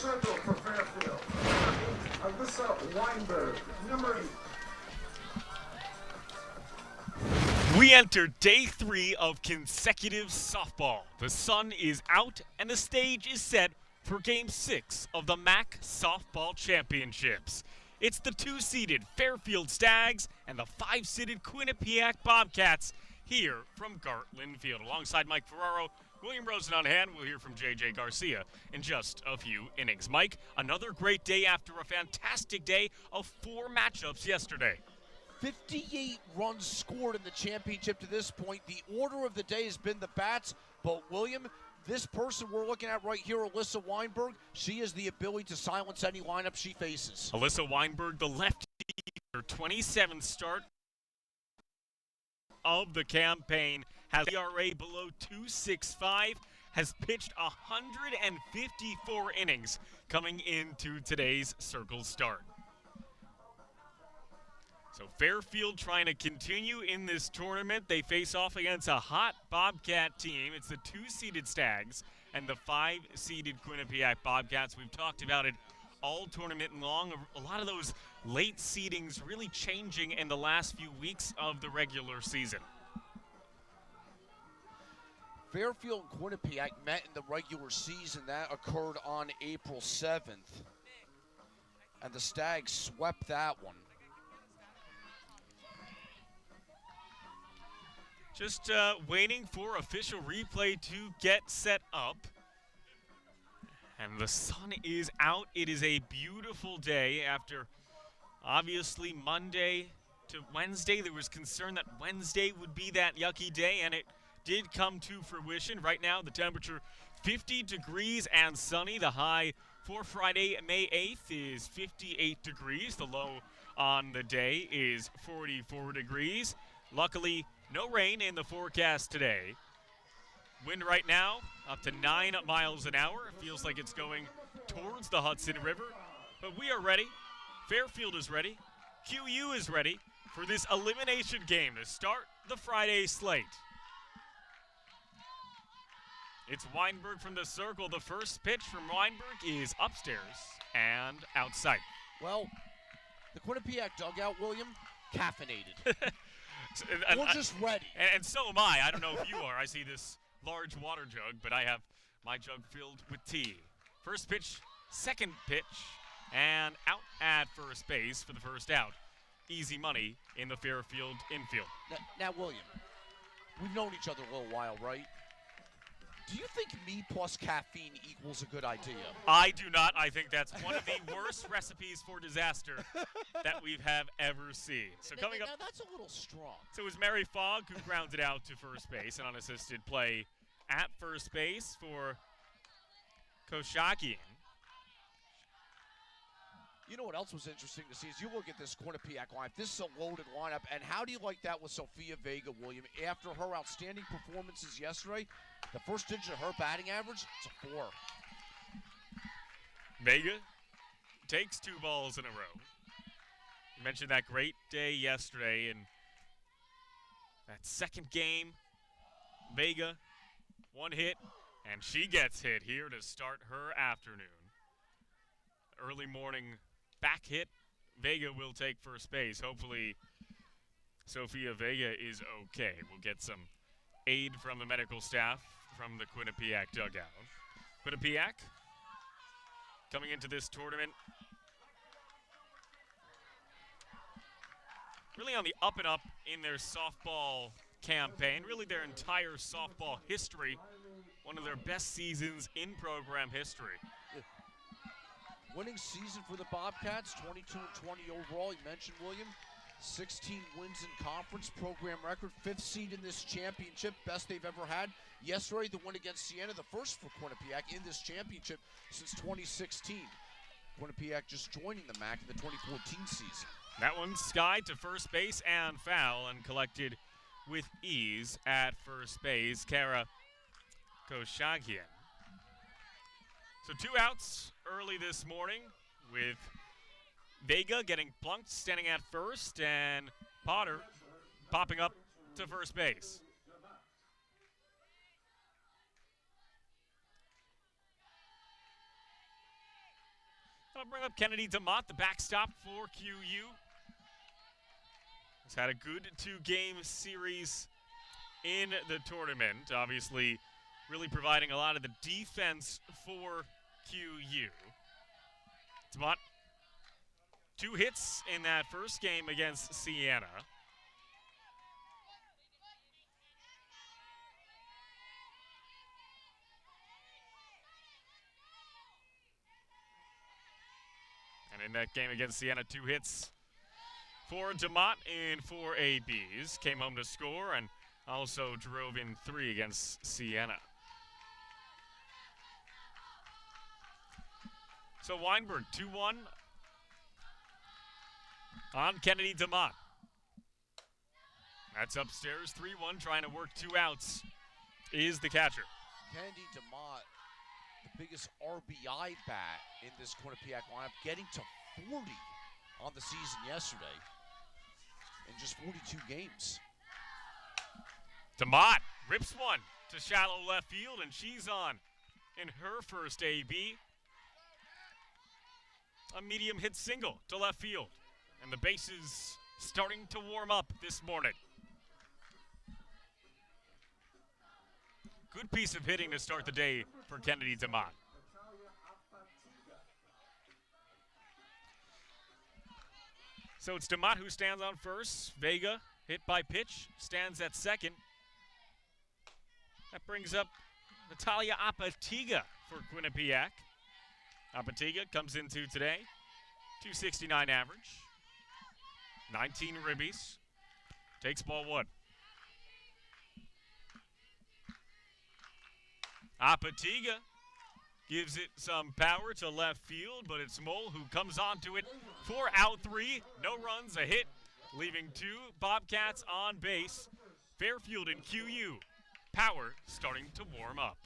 circle for Fairfield. Number 8, Alyssa Weinberg. Number 8. We enter day 3 of consecutive softball. The sun is out and the stage is set for Game 6 of the MAAC Softball Championships. It's the 2-seeded Fairfield Stags and the 5-seeded Quinnipiac Bobcats here from Gartland Field. Alongside Mike Ferraro, William Rosen on hand. We'll hear from J.J. Garcia in just a few innings. Mike, another great day after a fantastic day of 4 matchups yesterday. 58 runs scored in the championship to this point. The order of the day has been the bats, but William, this person we're looking at right here, Alyssa Weinberg, she has the ability to silence any lineup she faces. Alyssa Weinberg, the lefty, her 27th start of the campaign, has ERA below 2.65, has pitched 154 innings coming into today's circle start. So Fairfield trying to continue in this tournament. They face off against a hot Bobcat team. It's the 2-seeded Stags and the 5-seeded Quinnipiac Bobcats. We've talked about it all tournament long. A lot of those late seedings really changing in the last few weeks of the regular season. Fairfield and Quinnipiac met in the regular season. That occurred on April 7th. And the Stags swept that one. Just waiting for official replay to get set up. And the sun is out. It is a beautiful day after, obviously, Monday to Wednesday. There was concern that Wednesday would be that yucky day, and it did come to fruition. Right now, the temperature 50 degrees and sunny. The high for Friday, May 8th is 58 degrees. The low on the day is 44 degrees. Luckily, no rain in the forecast today. Wind right now up to 9 miles an hour. It feels like it's going towards the Hudson River. But we are ready. Fairfield is ready. QU is ready for this elimination game to start the Friday slate. It's Weinberg from the circle. The first pitch from Weinberg is upstairs and outside. Well, the Quinnipiac dugout, William, caffeinated. We're just ready. And so am I. I don't know if you are. I see this large water jug, but I have my jug filled with tea. First pitch, second pitch, and out at first base for the first out. Easy money in the Fairfield infield. Now, William, we've known each other a little while, right? Do you think me plus caffeine equals a good idea? I do not. I think that's one of the worst recipes for disaster that we have ever seen. So coming up, now that's a little strong. So it was Mary Fogg who grounded out to first base, an unassisted play at first base for Koshakian. You know what else was interesting to see is you look at this Quinnipiac lineup. This is a loaded lineup, and how do you like that with Sophia Vega, William? After her outstanding performances yesterday, the first digit of her batting average, it's a 4. Vega takes 2 balls in a row. You mentioned that great day yesterday, and that second game, Vega, 1 hit, and she gets hit here to start her afternoon. Early morning back hit. Vega will take first base. Hopefully, Sophia Vega is okay. We'll get some aid from the medical staff from the Quinnipiac dugout. Quinnipiac coming into this tournament really on the up and up in their softball campaign, really their entire softball history. One of their best seasons in program history. Winning season for the Bobcats, 22-20 overall. You mentioned, William, 16 wins in conference, program record, 5th seed in this championship, best they've ever had. Yesterday, the win against Siena, the first for Quinnipiac in this championship since 2016. Quinnipiac just joining the MAAC in the 2014 season. That one skied to first base and foul and collected with ease at first base. Kara Koshagian. So 2 outs early this morning with Vega getting plunked, standing at first, and Potter popping up to first base. So I'll bring up Kennedy DeMott, the backstop for QU. He's had a good 2-game series in the tournament. Obviously, really providing a lot of the defense for QU. DeMott, 2 hits in that first game against Siena. And in that game against Siena, 2 hits for DeMott and 4 ABs. Came home to score and also drove in 3 against Siena. So Weinberg, 2-1 on Kennedy DeMott. That's upstairs, 3-1, trying to work 2 outs is the catcher. Kennedy DeMott, the biggest RBI bat in this Quinnipiac lineup, getting to 40 on the season yesterday in just 42 games. DeMott rips one to shallow left field, and she's on in her first AB. A medium hit single to left field, and the bases starting to warm up this morning. Good piece of hitting to start the day for Kennedy DeMott. So it's DeMott who stands on first. Vega, hit by pitch, stands at second. That brings up Natalia Apatiga for Quinnipiac. Apatiga comes into today, 269 average, 19 ribbies, takes ball 1. Apatiga gives it some power to left field, but it's Mole who comes onto it for out 3. No runs, a hit, leaving 2 Bobcats on base. Fairfield and QU, power starting to warm up.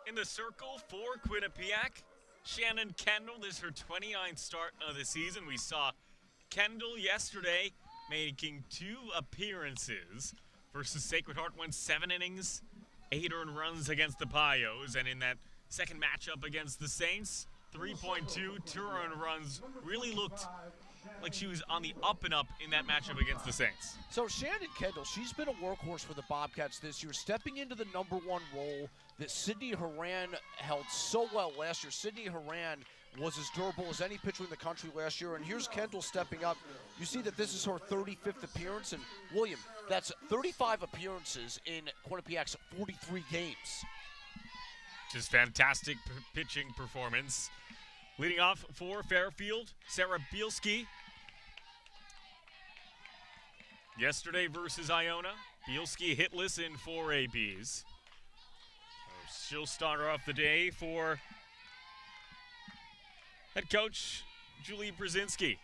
In the circle for Quinnipiac, Shannon Kendall. This is her 29th start of the season. We saw Kendall yesterday making 2 appearances versus Sacred Heart, went 7 innings, 8 earned runs against the Payos, and in that second matchup against the Saints, 3.2, 2 earned runs. Really looked like she was on the up and up in that matchup against the Saints. So Shannon Kendall, she's been a workhorse for the Bobcats this year, stepping into the #1 role that Sydney Horan held so well last year. Sydney Horan was as durable as any pitcher in the country last year, and here's Kendall stepping up. You see that this is her 35th appearance, and William, that's 35 appearances in Quinnipiac's 43 games. Just fantastic pitching performance. Leading off for Fairfield, Sarah Bielski. Yesterday versus Iona, Bielski hitless in 4 ABs. So she'll start her off the day for head coach Julie Brzezinski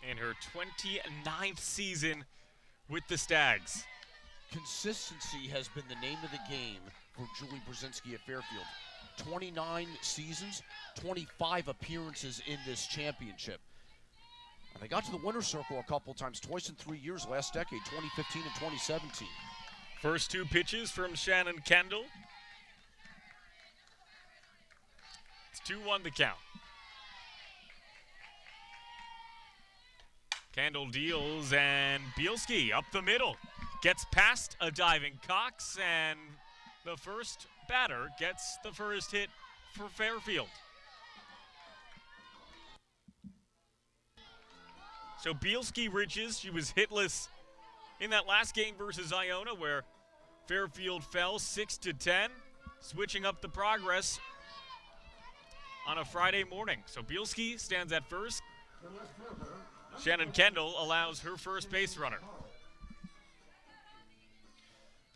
in her 29th season with the Stags. Consistency has been the name of the game for Julie Brzezinski at Fairfield. 29 seasons, 25 appearances in this championship. And they got to the winner's circle a couple times, twice in 3 years last decade, 2015 and 2017. First 2 pitches from Shannon Kendall. It's 2-1 the count. Kendall deals, and Bielski up the middle. Gets past a diving Cox, and the first batter gets the first hit for Fairfield. So Bielski Riches, she was hitless in that last game versus Iona where Fairfield fell 6-10, switching up the progress on a Friday morning. So Bielski stands at first. Shannon Kendall allows her first base runner.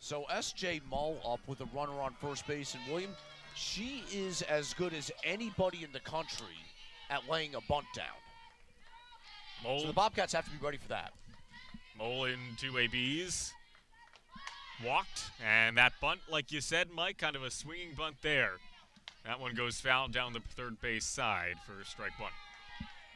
So S.J. Mull up with a runner on first base, and William, she is as good as anybody in the country at laying a bunt down. So the Bobcats have to be ready for that. Mole into ABs. Walked, and that bunt, like you said, Mike, kind of a swinging bunt there. That one goes foul down the third base side for strike one.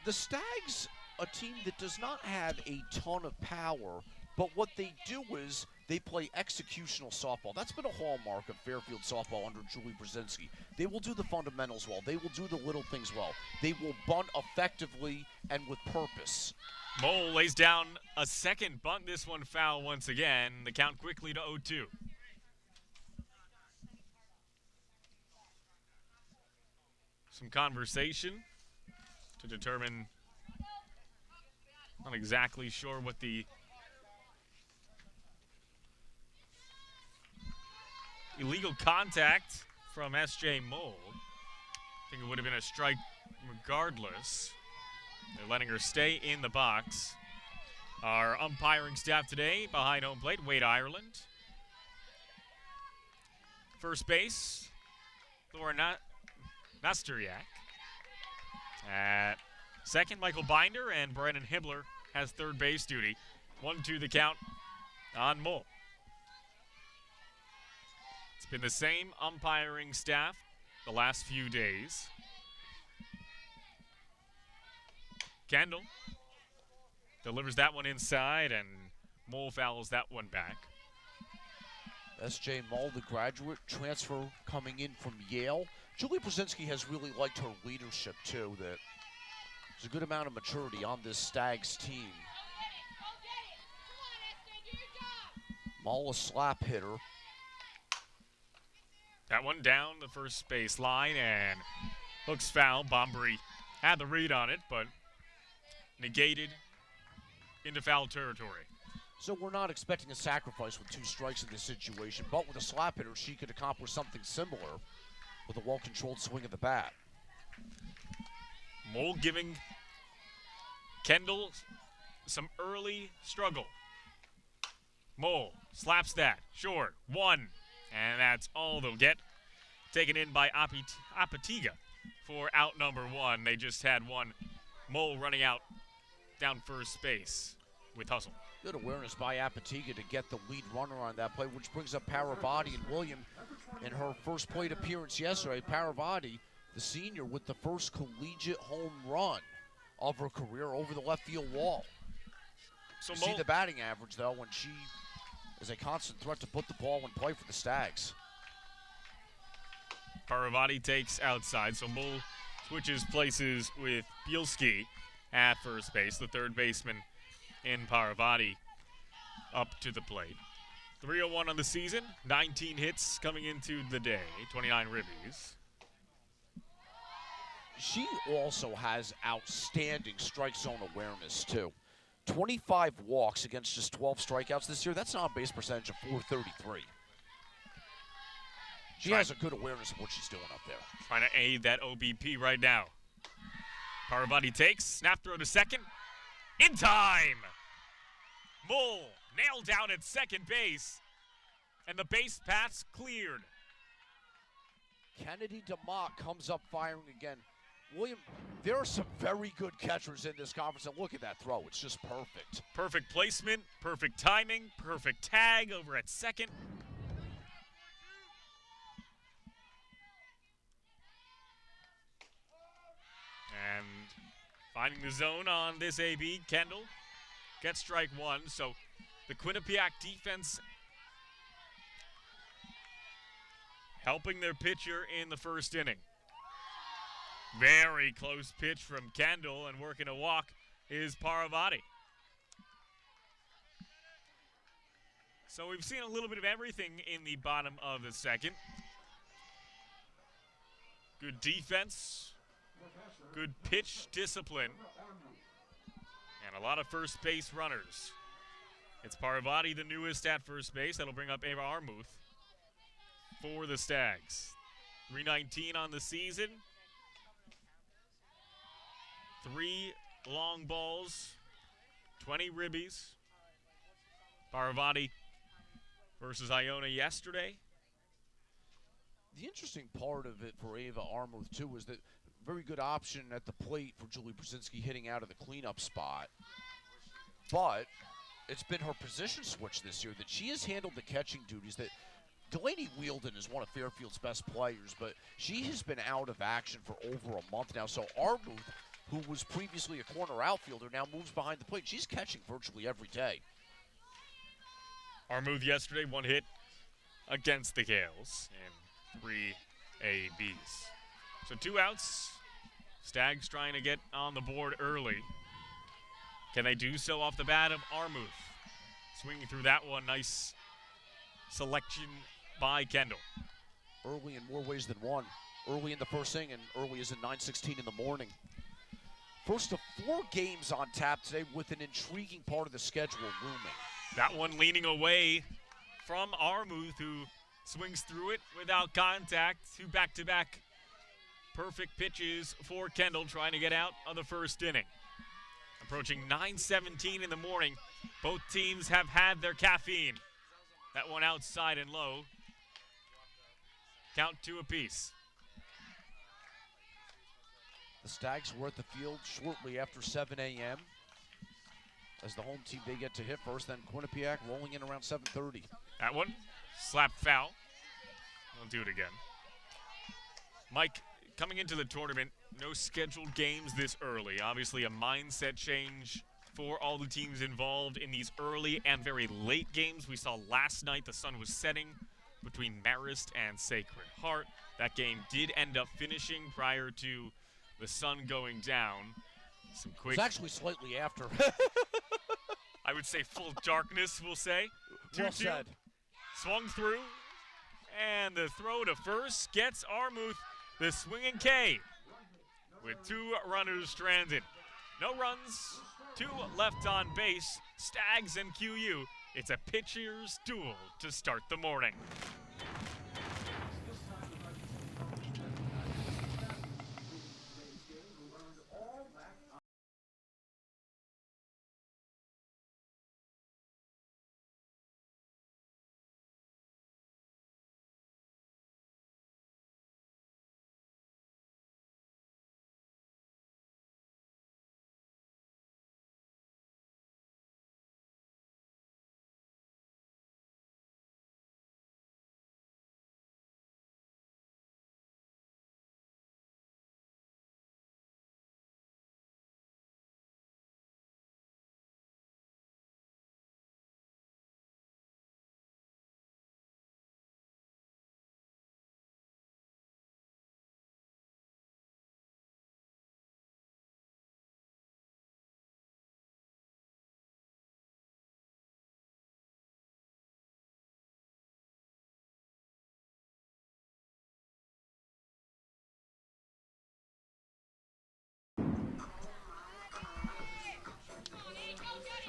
The Stags, a team that does not have a ton of power, but what they do is they play executional softball. That's been a hallmark of Fairfield softball under Julie Brzezinski. They will do the fundamentals well. They will do the little things well. They will bunt effectively and with purpose. Mole lays down a second bunt. This one foul once again. The count quickly to 0-2. Some conversation to determine, not exactly sure what the illegal contact from S.J. Mole. I think it would have been a strike regardless. They're letting her stay in the box. Our umpiring staff today behind home plate, Wade Ireland. First base, Laura Nasteriak. At second, Michael Binder, and Brandon Hibbler has third base duty. 1-2 the count on Mole. It's been the same umpiring staff the last few days. Kendall delivers that one inside, and Mole fouls that one back. S.J. Mull, the graduate transfer coming in from Yale. Julie Brzezinski has really liked her leadership, too. That there's a good amount of maturity on this Stags team. Mull, a slap hitter. That one down the first base line and looks foul. Bombury had the read on it, but negated into foul territory. So we're not expecting a sacrifice with 2 strikes in this situation, but with a slap hitter, she could accomplish something similar with a well-controlled swing of the bat. Mole giving Kendall some early struggle. Mole slaps that short, 1, and that's all they'll get. Taken in by Apatiga for out number 1. They just had one. Mole running out down first base with hustle. Good awareness by Apatiga to get the lead runner on that play, which brings up Paravati and William in her first plate appearance yesterday. Paravati, the senior, with the first collegiate home run of her career over the left field wall. So you see the batting average, though, when she is a constant threat to put the ball in play for the Stags. Paravati takes outside, so Mole switches places with Bielski at first base. The third baseman in Paravati up to the plate. 301 on the season, 19 hits coming into the day, 29 ribbies. She also has outstanding strike zone awareness, too. 25 walks against just 12 strikeouts this year. That's an on-base percentage of .433. She has a good awareness of what she's doing up there. Trying to aid that OBP right now. Paravati takes, snap throw to second. In time! Mole nailed down at second base, and the base path's cleared. Kennedy DeMott comes up firing again. William, there are some very good catchers in this conference, and look at that throw. It's just perfect. Perfect placement, perfect timing, perfect tag over at second. And finding the zone on this AB, Kendall gets strike 1. So the Quinnipiac defense helping their pitcher in the first inning. Very close pitch from Kendall, and working a walk is Paravati. So we've seen a little bit of everything in the bottom of the second. Good defense, good pitch discipline, and And a lot of first base runners. It's Parvati, the newest at first base. That'll bring up Ava Armuth for the Stags. 319 on the season. 3 long balls, 20 ribbies. Parvati versus Iona yesterday. The interesting part of it for Ava Armuth, too, was that very good option at the plate for Julie Brzezinski hitting out of the cleanup spot. But it's been her position switch this year that she has handled the catching duties. That Delaney Wielden is one of Fairfield's best players, but she has been out of action for over a month now. So Armuth, who was previously a corner outfielder, now moves behind the plate. She's catching virtually every day. Armuth yesterday, 1 hit against the Gales and 3 ABs. So 2 outs. Stags trying to get on the board early. Can they do so off the bat of Armuth? Swinging through that one. Nice selection by Kendall. Early in more ways than one. Early in the first inning, and early is at 9:16 in the morning. First of 4 games on tap today with an intriguing part of the schedule looming. That one leaning away from Armuth, who swings through it without contact. 2 back-to-back perfect pitches for Kendall, trying to get out of the first inning. Approaching 9:17 in the morning. Both teams have had their caffeine. That one outside and low. Count 2 apiece. The Stags were at the field shortly after 7 a.m. As the home team, they get to hit first, then Quinnipiac rolling in around 7:30. That one, slap foul. I'll do it again. Mike, coming into the tournament, no scheduled games this early. Obviously a mindset change for all the teams involved in these early and very late games. We saw last night the sun was setting between Marist and Sacred Heart. That game did end up finishing prior to the sun going down. Some quick. It's actually slightly after. I would say full darkness, we'll say. 2-2. Well said. Swung through. And the throw to first gets Armuth the swinging K with 2 runners stranded. No runs, 2 left on base. Stags and QU. It's a pitcher's duel to start the morning.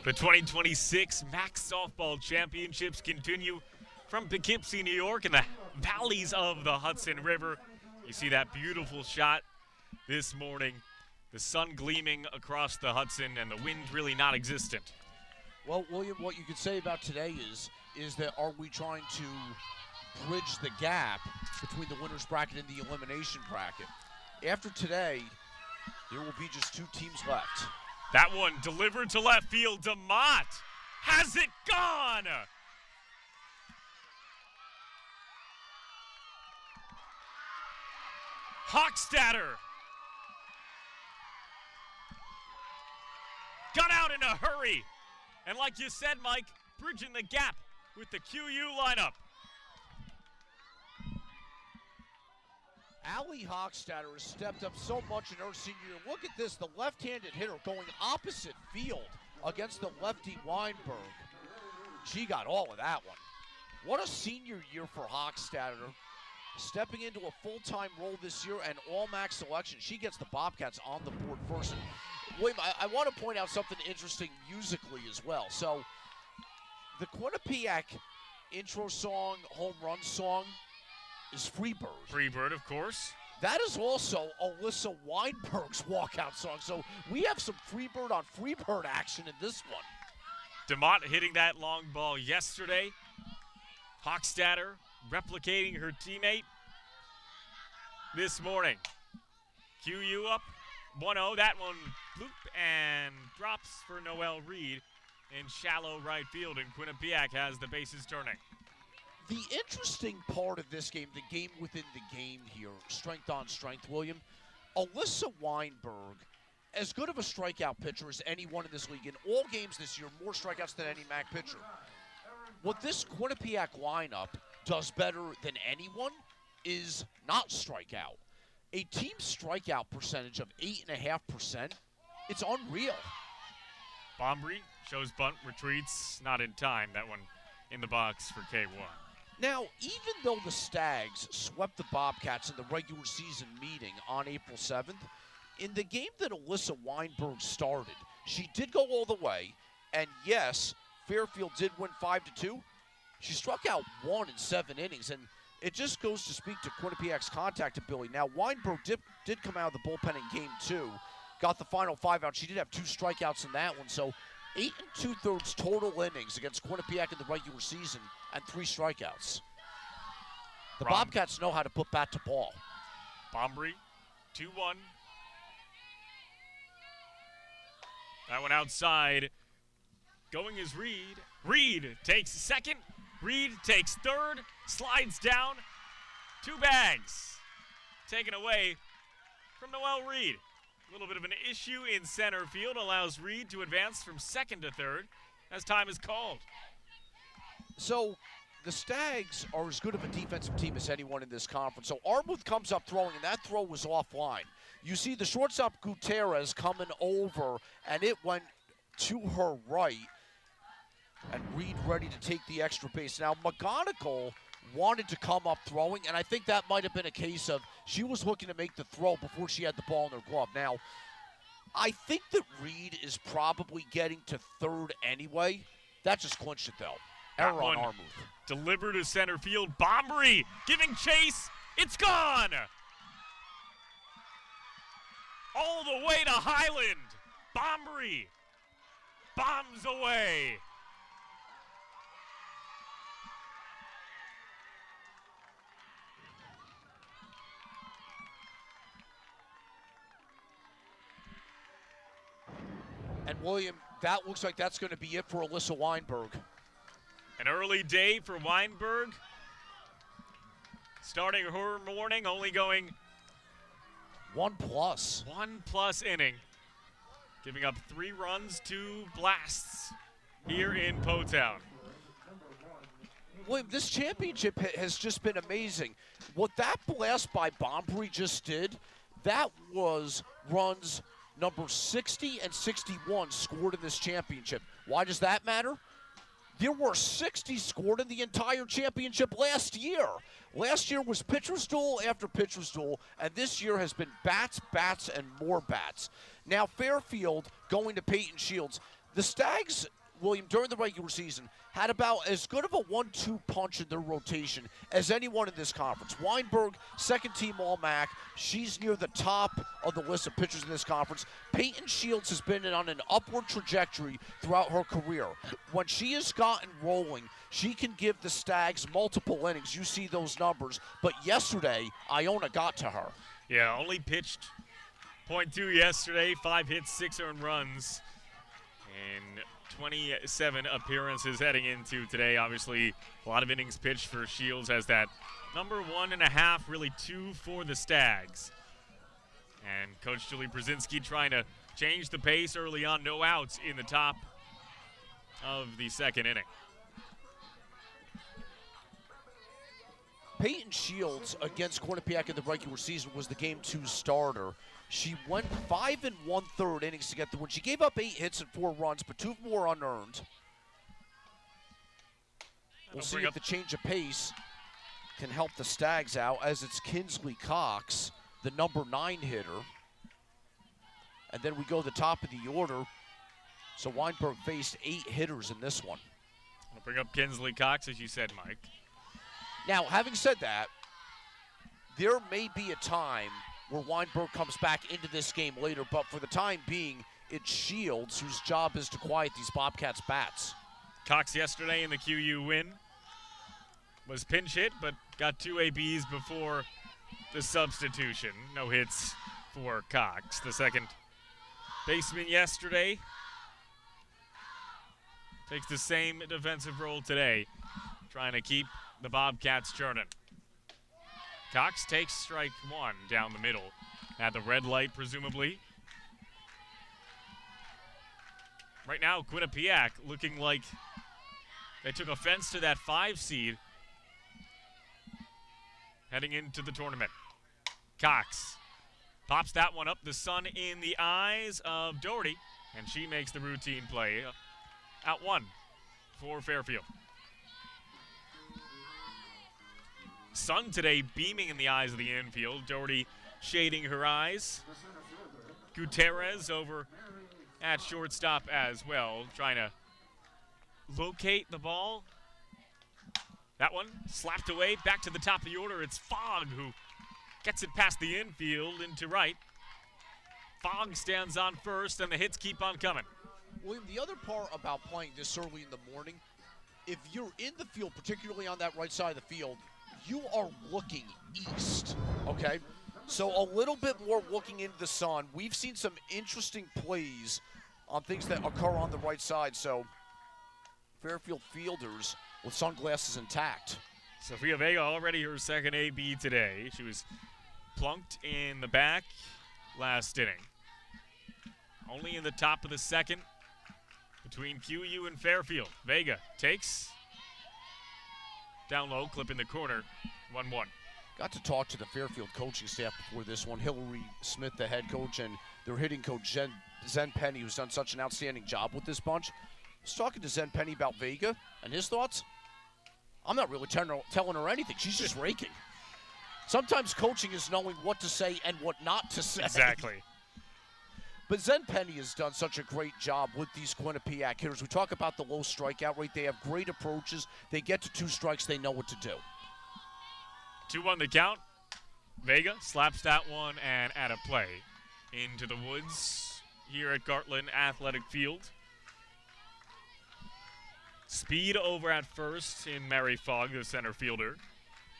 The 2026 MAAC Softball Championships continue from Poughkeepsie, New York, in the valleys of the Hudson River. You see that beautiful shot this morning. The sun gleaming across the Hudson and the wind really not existent. Well, William, what you could say about today is that are we trying to bridge the gap between the winner's bracket and the elimination bracket? After today, there will be just 2 teams left. That one delivered to left field. DeMott has it gone. Hochstatter got out in a hurry. And like you said, Mike, bridging the gap with the QU lineup. Allie Hochstatter has stepped up so much in her senior year. Look at this, the left-handed hitter going opposite field against the lefty Weinberg. She got all of that one. What a senior year for Hochstatter. stepping into a full-time role this year and all MAAC selection. She gets the Bobcats on the board first. And William, I want to point out something interesting musically as well. So the Quinnipiac intro song, home run song, is Freebird. Freebird, of course. That is also Alyssa Weinberg's walkout song. So we have some Freebird on Freebird action in this one. DeMott hitting that long ball yesterday. Hochstadter replicating her teammate this morning. QU up 1-0. That one bloop and drops for Noelle Reed in shallow right field, and Quinnipiac has the bases turning. The interesting part of this game, the game within the game here, strength on strength, William, Alyssa Weinberg, as good of a strikeout pitcher as anyone in this league. In all games this year, more strikeouts than any MAAC pitcher. What this Quinnipiac lineup does better than anyone is not strike out. A team strikeout percentage of 8.5%, it's unreal. Bombry shows bunt, retreats, not in time. That one in the box for K1. Now, even though the Stags swept the Bobcats in the regular season meeting on April 7th, in the game that Alyssa Weinberg started, she did go all the way, and yes, Fairfield did win 5-2. She struck out 1 in 7 innings, and it just goes to speak to Quinnipiac's contact ability. Now, Weinberg did come out of the bullpen in Game 2, got the final 5 out. She did have 2 strikeouts in that one, so 8 2/3 total innings against Quinnipiac in the regular season and 3 strikeouts. The Bobcats know how to put bat to ball. Bombry, 2-1. That one outside. Going is Reed. Reed takes second. Reed takes third. Slides down. 2 bags. Taken away from Noelle Reed. A little bit of an issue in center field allows Reed to advance from second to third as time is called. So the Stags are as good of a defensive team as anyone in this conference. So Armuth comes up throwing, and that throw was offline. You see the shortstop Gutierrez coming over, and it went to her right, and Reed ready to take the extra base. Now, McGonigal wanted to come up throwing, and I think that might have been a case of she was looking to make the throw before she had the ball in her glove. Now, I think that Reed is probably getting to third anyway. That just clinched it, though. Error on Armuth. Delivered to center field. Bombry giving chase. It's gone. All the way to Highland. Bombry bombs away. And William, that looks like that's going to be it for Alyssa Weinberg. An early day for Weinberg. Starting her morning, only going 1+. 1+ inning. Giving up 3 runs, 2 blasts here in Po-Town. William, this championship has just been amazing. What that blast by Bombry just did, that was runs number 60 and 61 scored in this championship. Why does that matter? There were 60 scored in the entire championship last year. Last year was pitcher's duel after pitcher's duel, and this year has been bats, bats, and more bats. Now Fairfield going to Peyton Shields. The Stags, William, during the regular season, had about as good of a 1-2 punch in their rotation as anyone in this conference. Weinberg, second-team All-MAAC. She's near the top of the list of pitchers in this conference. Peyton Shields has been on an upward trajectory throughout her career. When she has gotten rolling, she can give the Stags multiple innings. You see those numbers. But yesterday, Iona got to her. Yeah, only pitched .2 yesterday, 5 hits, 6 earned runs. And 27 appearances heading into today. Obviously, a lot of innings pitched for Shields as that number 1.5, really 2 for the Stags. And Coach Julie Brzezinski trying to change the pace early on. No outs in the top of the second inning. Peyton Shields against Quinnipiac in the regular season was the Game 2 starter. She went 5 1/3 innings to get the win. She gave up 8 hits and 4 runs, but 2 more unearned. We'll see if the change of pace can help the Stags out, as it's Kinsley Cox, the number 9 hitter. And then we go to the top of the order. So Weinberg faced 8 hitters in this one. I'll bring up Kinsley Cox, as you said, Mike. Now, having said that, there may be a time where Weinberg comes back into this game later, but for the time being, it's Shields whose job is to quiet these Bobcats' bats. Cox yesterday in the QU win was pinch hit, but got 2 ABs before the substitution. No hits for Cox. The second baseman yesterday takes the same defensive role today, trying to keep the Bobcats churning. Cox takes strike 1 down the middle at the red light, presumably. Right now, Quinnipiac looking like they took offense to that 5 seed heading into the tournament. Cox pops that one up, the sun in the eyes of Doherty, and she makes the routine play. Out 1 for Fairfield. Sun today beaming in the eyes of the infield. Doherty shading her eyes. Gutierrez over at shortstop as well, trying to locate the ball. That one slapped away, back to the top of the order. It's Fogg who gets it past the infield into right. Fogg stands on first, and the hits keep on coming. William, the other part about playing this early in the morning, if you're in the field, particularly on that right side of the field, you are looking east, okay? So a little bit more looking into the sun. We've seen some interesting plays on things that occur on the right side, so Fairfield fielders with sunglasses intact. Sophia Vega already her second AB today. She was plunked in the back last inning. Only in the top of the second between QU and Fairfield. Vega takes. Down low, clip in the corner, 1-1. Got to talk to the Fairfield coaching staff before this one. Hillary Smith, the head coach, and their hitting coach, Zen Penny, who's done such an outstanding job with this bunch. I was talking to Zen Penny about Vega and his thoughts. I'm not really telling her anything. She's just raking. Sometimes coaching is knowing what to say and what not to say. Exactly. But Zen Penny has done such a great job with these Quinnipiac hitters. We talk about the low strikeout rate. They have great approaches. They get to 2 strikes. They know what to do. 2-1 the count. Vega slaps that one and at a play into the woods here at Gartland Athletic Field. Speed over at first in Mary Fogg, the center fielder,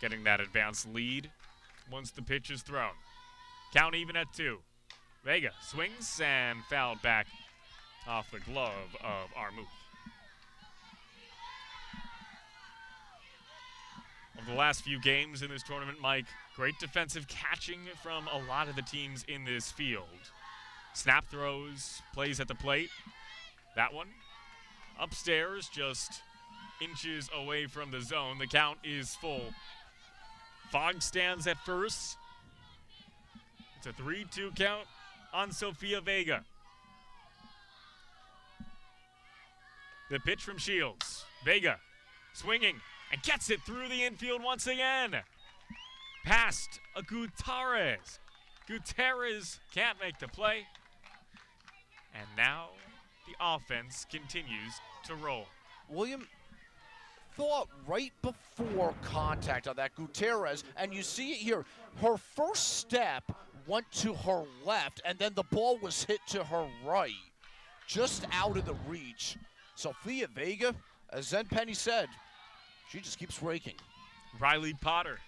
getting that advanced lead once the pitch is thrown. Count even at 2. Vega swings and fouled back off the glove of Armuth. Of the last few games in this tournament, Mike, great defensive catching from a lot of the teams in this field. Snap throws, plays at the plate. That one upstairs, just inches away from the zone. The count is full. Fogg stands at first. It's a 3-2 count on Sophia Vega. The pitch from Shields. Vega swinging and gets it through the infield once again. Past a Gutierrez. Gutierrez can't make the play. And now the offense continues to roll. William thought right before contact on that Gutierrez, and you see it here. Her first step went to her left, and then the ball was hit to her right, just out of the reach. Sophia Vega, as Zen Penny said, she just keeps raking. Riley Potter,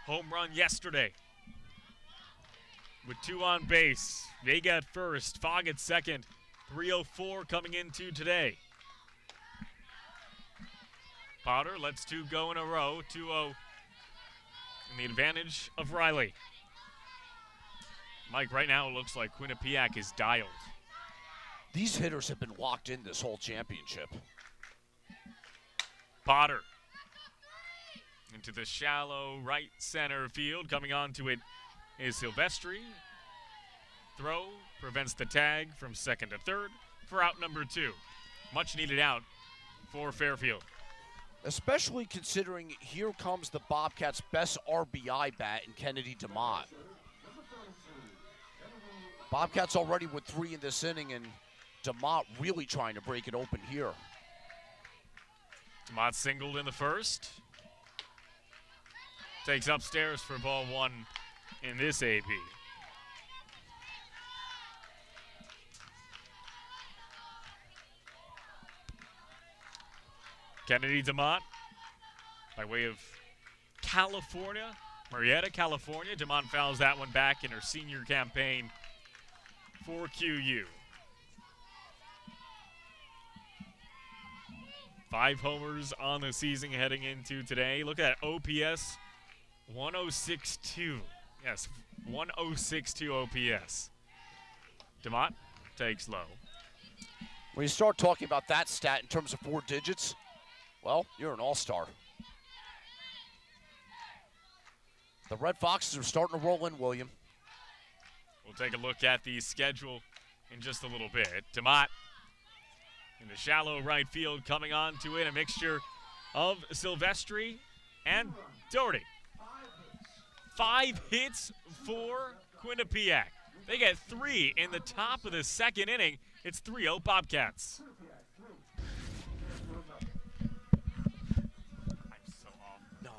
home run yesterday with 2 on base. Vega at first, Fogg at second. 3:04 coming into today. Potter lets 2 go in a row, 2-0, and the advantage of Riley. Mike, right now it looks like Quinnipiac is dialed. These hitters have been locked in this whole championship. Potter into the shallow right center field. Coming on to it is Silvestri. Throw prevents the tag from second to third for out number 2. Much needed out for Fairfield. Especially considering here comes the Bobcats' best RBI bat in Kennedy DeMott. Bobcats already with 3 in this inning, and DeMott really trying to break it open here. DeMott singled in the first. Takes upstairs for ball 1 in this AP. Kennedy DeMott, by way of California, Marietta, California. DeMott fouls that one back in her senior campaign for QU. 5 homers on the season heading into today. Look at that OPS, 106.2. Yes, 106.2 OPS. DeMott takes low. When you start talking about that stat in terms of 4 digits, well, you're an all-star. The Red Foxes are starting to roll in, William. We'll take a look at the schedule in just a little bit. DeMott in the shallow right field, coming on to it, a mixture of Silvestri and Doherty. 5 hits for Quinnipiac. They get 3 in the top of the second inning. It's 3-0 Bobcats. I'm so off. No.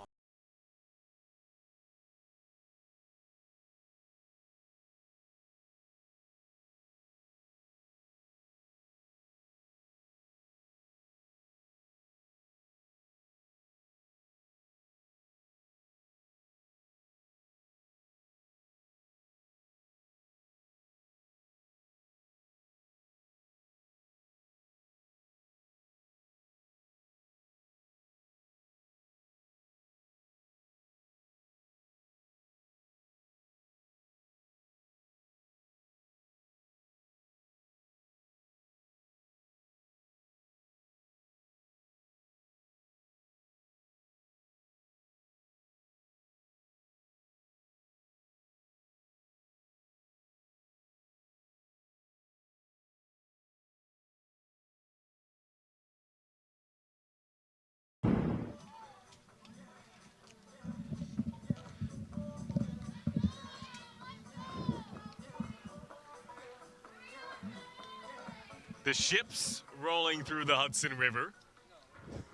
The ships rolling through the Hudson River.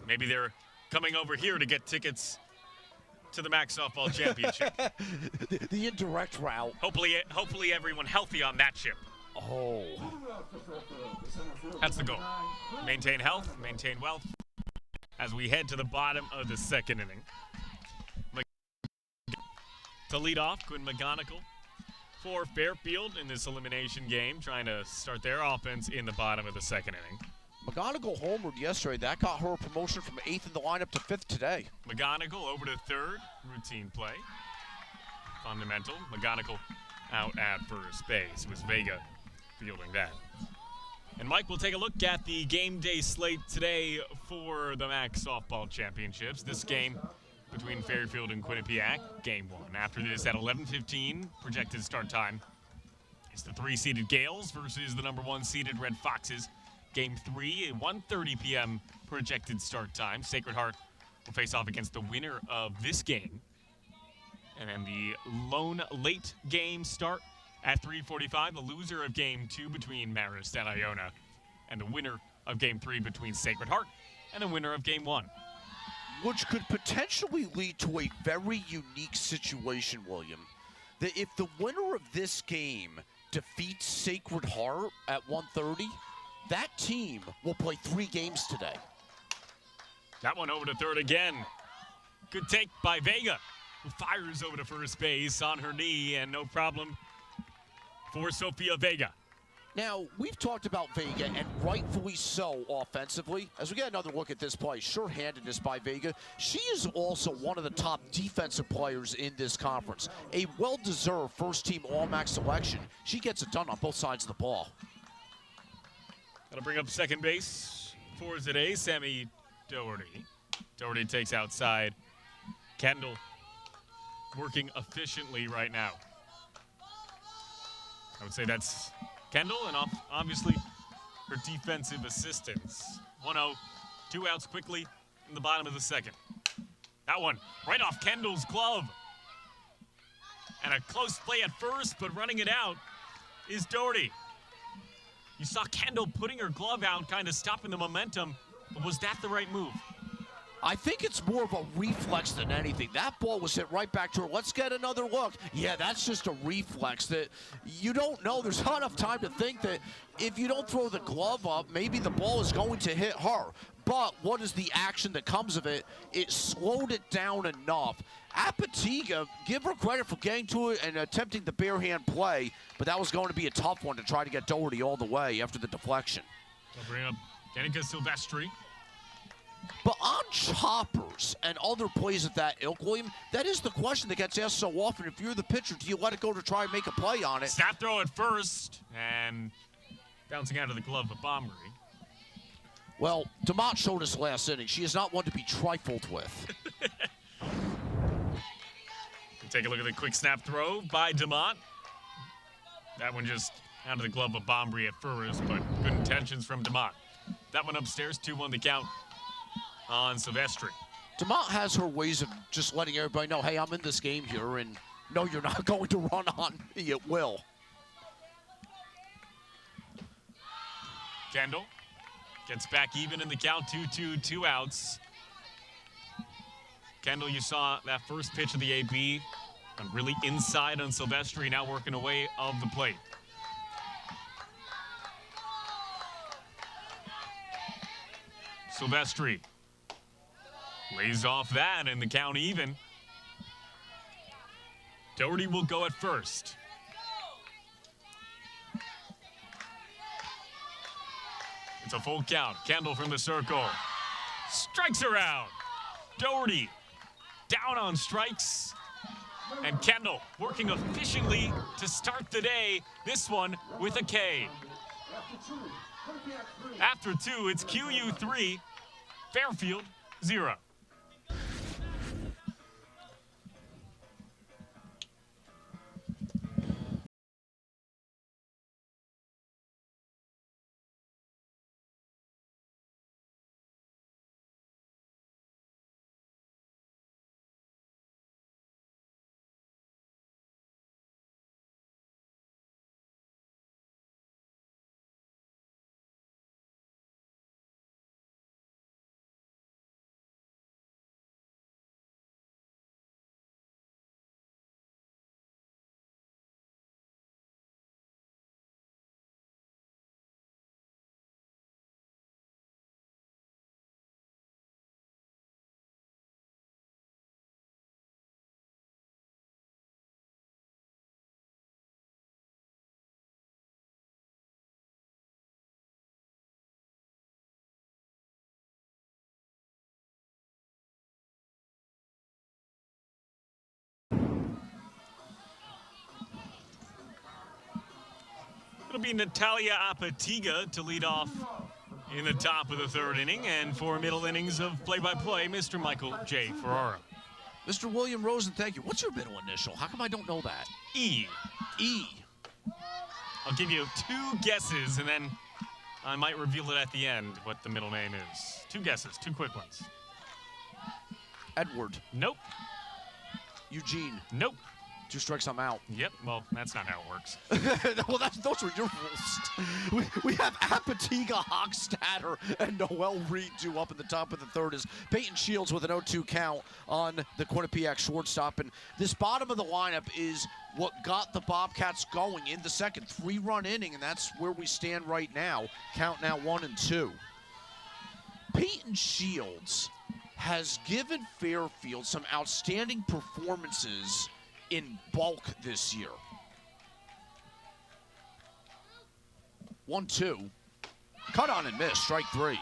Maybe they're coming over here to get tickets to the MAAC Softball Championship. the indirect route. Hopefully everyone healthy on that ship. Oh. That's the goal. Maintain health, maintain wealth as we head to the bottom of the second inning. To lead off, Quinn McGonigal for Fairfield in this elimination game, trying to start their offense in the bottom of the second inning. McGonigal homered yesterday. That got her a promotion from 8th in the lineup to 5th today. McGonigal over to 3rd, routine play. Fundamental. McGonigal out at first base. It was Vega fielding that. And Mike, we'll take a look at the game day slate today for the MAAC Softball Championships. This game between Fairfield and Quinnipiac, game 1. After this, at 11:15, projected start time, it's the 3-seeded Gales versus the number 1-seeded Red Foxes. Game 3, at 1:30 p.m. projected start time. Sacred Heart will face off against the winner of this game. And then the lone late game start at 3:45, the loser of game 2 between Marist and Iona, and the winner of game 3 between Sacred Heart and the winner of game 1. Which could potentially lead to a very unique situation, William. That if the winner of this game defeats Sacred Heart at 1:30, that team will play 3 games today. That one over to 3rd again. Good take by Vega, who fires over to first base on her knee, and no problem for Sofia Vega. Now, we've talked about Vega, and rightfully so offensively. As we get another look at this play, sure-handedness by Vega. She is also one of the top defensive players in this conference. A well-deserved first-team All-MAAC selection. She gets it done on both sides of the ball. That'll bring up second base for today, Sammy Doherty. Doherty takes outside. Kendall working efficiently right now. I would say that's Kendall, and obviously her defensive assistance. 1-0, 2 outs quickly in the bottom of the second. That one right off Kendall's glove. And a close play at first, but running it out is Doherty. You saw Kendall putting her glove out, kind of stopping the momentum, but was that the right move? I think it's more of a reflex than anything. That ball was hit right back to her. Let's get another look. Yeah, that's just a reflex that you don't know. There's not enough time to think that if you don't throw the glove up, maybe the ball is going to hit her. But what is the action that comes of it? It slowed it down enough. Apatiga, give her credit for getting to it and attempting the bare hand play, but that was going to be a tough one to try to get Doherty all the way after the deflection. They'll bring up Danica Silvestri. But on choppers and other plays at that ilk, William, that is the question that gets asked so often. If you're the pitcher, do you let it go to try and make a play on it? Snap throw at first, and bouncing out of the glove of Bombery. Well, DeMott showed us last inning. She is not one to be trifled with. Take a look at the quick snap throw by DeMott. That one just out of the glove of Bombery at first, but good intentions from DeMott. That one upstairs, 2-1 the count on Silvestri. DeMott has her ways of just letting everybody know, hey, I'm in this game here, and no, you're not going to run on me. It will. Kendall gets back even in the count, 2-2, 2 outs. Kendall, you saw that first pitch of the AB, really inside on Silvestri, now working away of the plate. Silvestri lays off that, and the count even. Doherty will go at first. It's a full count. Kendall from the circle. Strikes her out. Doherty down on strikes. And Kendall working efficiently to start the day. This one with a K. After 2, it's QU 3, Fairfield 0. It'll be Natalia Apatiga to lead off in the top of the third inning, and for middle innings of play-by-play, Mr. Michael J. Ferrara. Mr. William Rosen, thank you. What's your middle initial? How come I don't know that? E. E. I'll give you 2 guesses, and then I might reveal it at the end what the middle name is. 2 guesses, 2 quick ones. Edward. Nope. Eugene. Nope. 2 strikes, I'm out. Yep, well, that's not how it works. Well, those were your rules. We have Apatiga, Hochstatter, and Noel Reed due up in the top of the third as Peyton Shields with an 0-2 count on the Quinnipiac shortstop. And this bottom of the lineup is what got the Bobcats going in the second 3-run inning, and that's where we stand right now. Count now 1-2. Peyton Shields has given Fairfield some outstanding performances in bulk this year. 1-2. Cut on and miss, strike 3.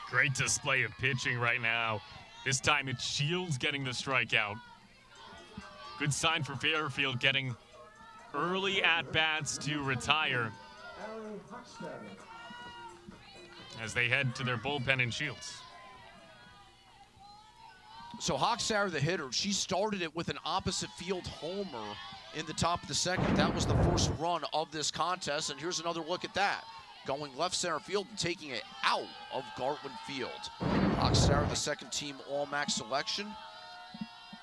Great display of pitching right now. This time it's Shields getting the strikeout. Good sign for Fairfield getting early at-bats to retire as they head to their bullpen in Shields. So Hochstatter, the hitter, she started it with an opposite field homer in the top of the second. That was the first run of this contest, and here's another look at that. Going left center field and taking it out of Gartland Field. Oxnard, the second team All-MAAC selection.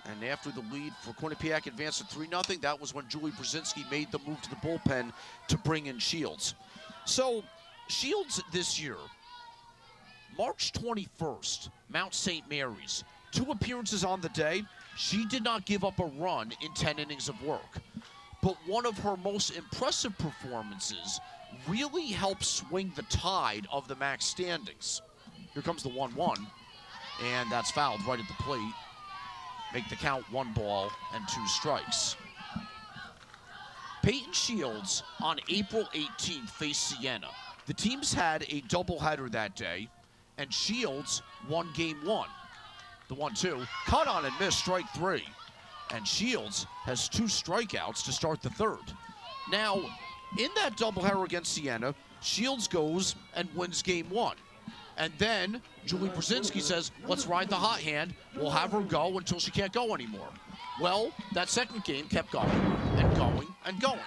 And after the lead for Quinnipiac advanced to 3-0, that was when Julie Brzezinski made the move to the bullpen to bring in Shields. So, Shields this year, March 21st, Mount St. Mary's. 2 appearances on the day. She did not give up a run in 10 innings of work. But one of her most impressive performances really helped swing the tide of the MAAC standings. Here comes the 1-1, and that's fouled right at the plate. Make the count 1 ball and 2 strikes. Peyton Shields on April 18th faced Siena. The teams had a doubleheader that day, and Shields won game 1. The 1-2, cut on and missed, strike 3. And Shields has 2 strikeouts to start the 3rd. Now, in that doubleheader against Siena, Shields goes and wins game 1. And then Julie Brzezinski says, let's ride the hot hand. We'll have her go until she can't go anymore. Well, that second game kept going and going and going.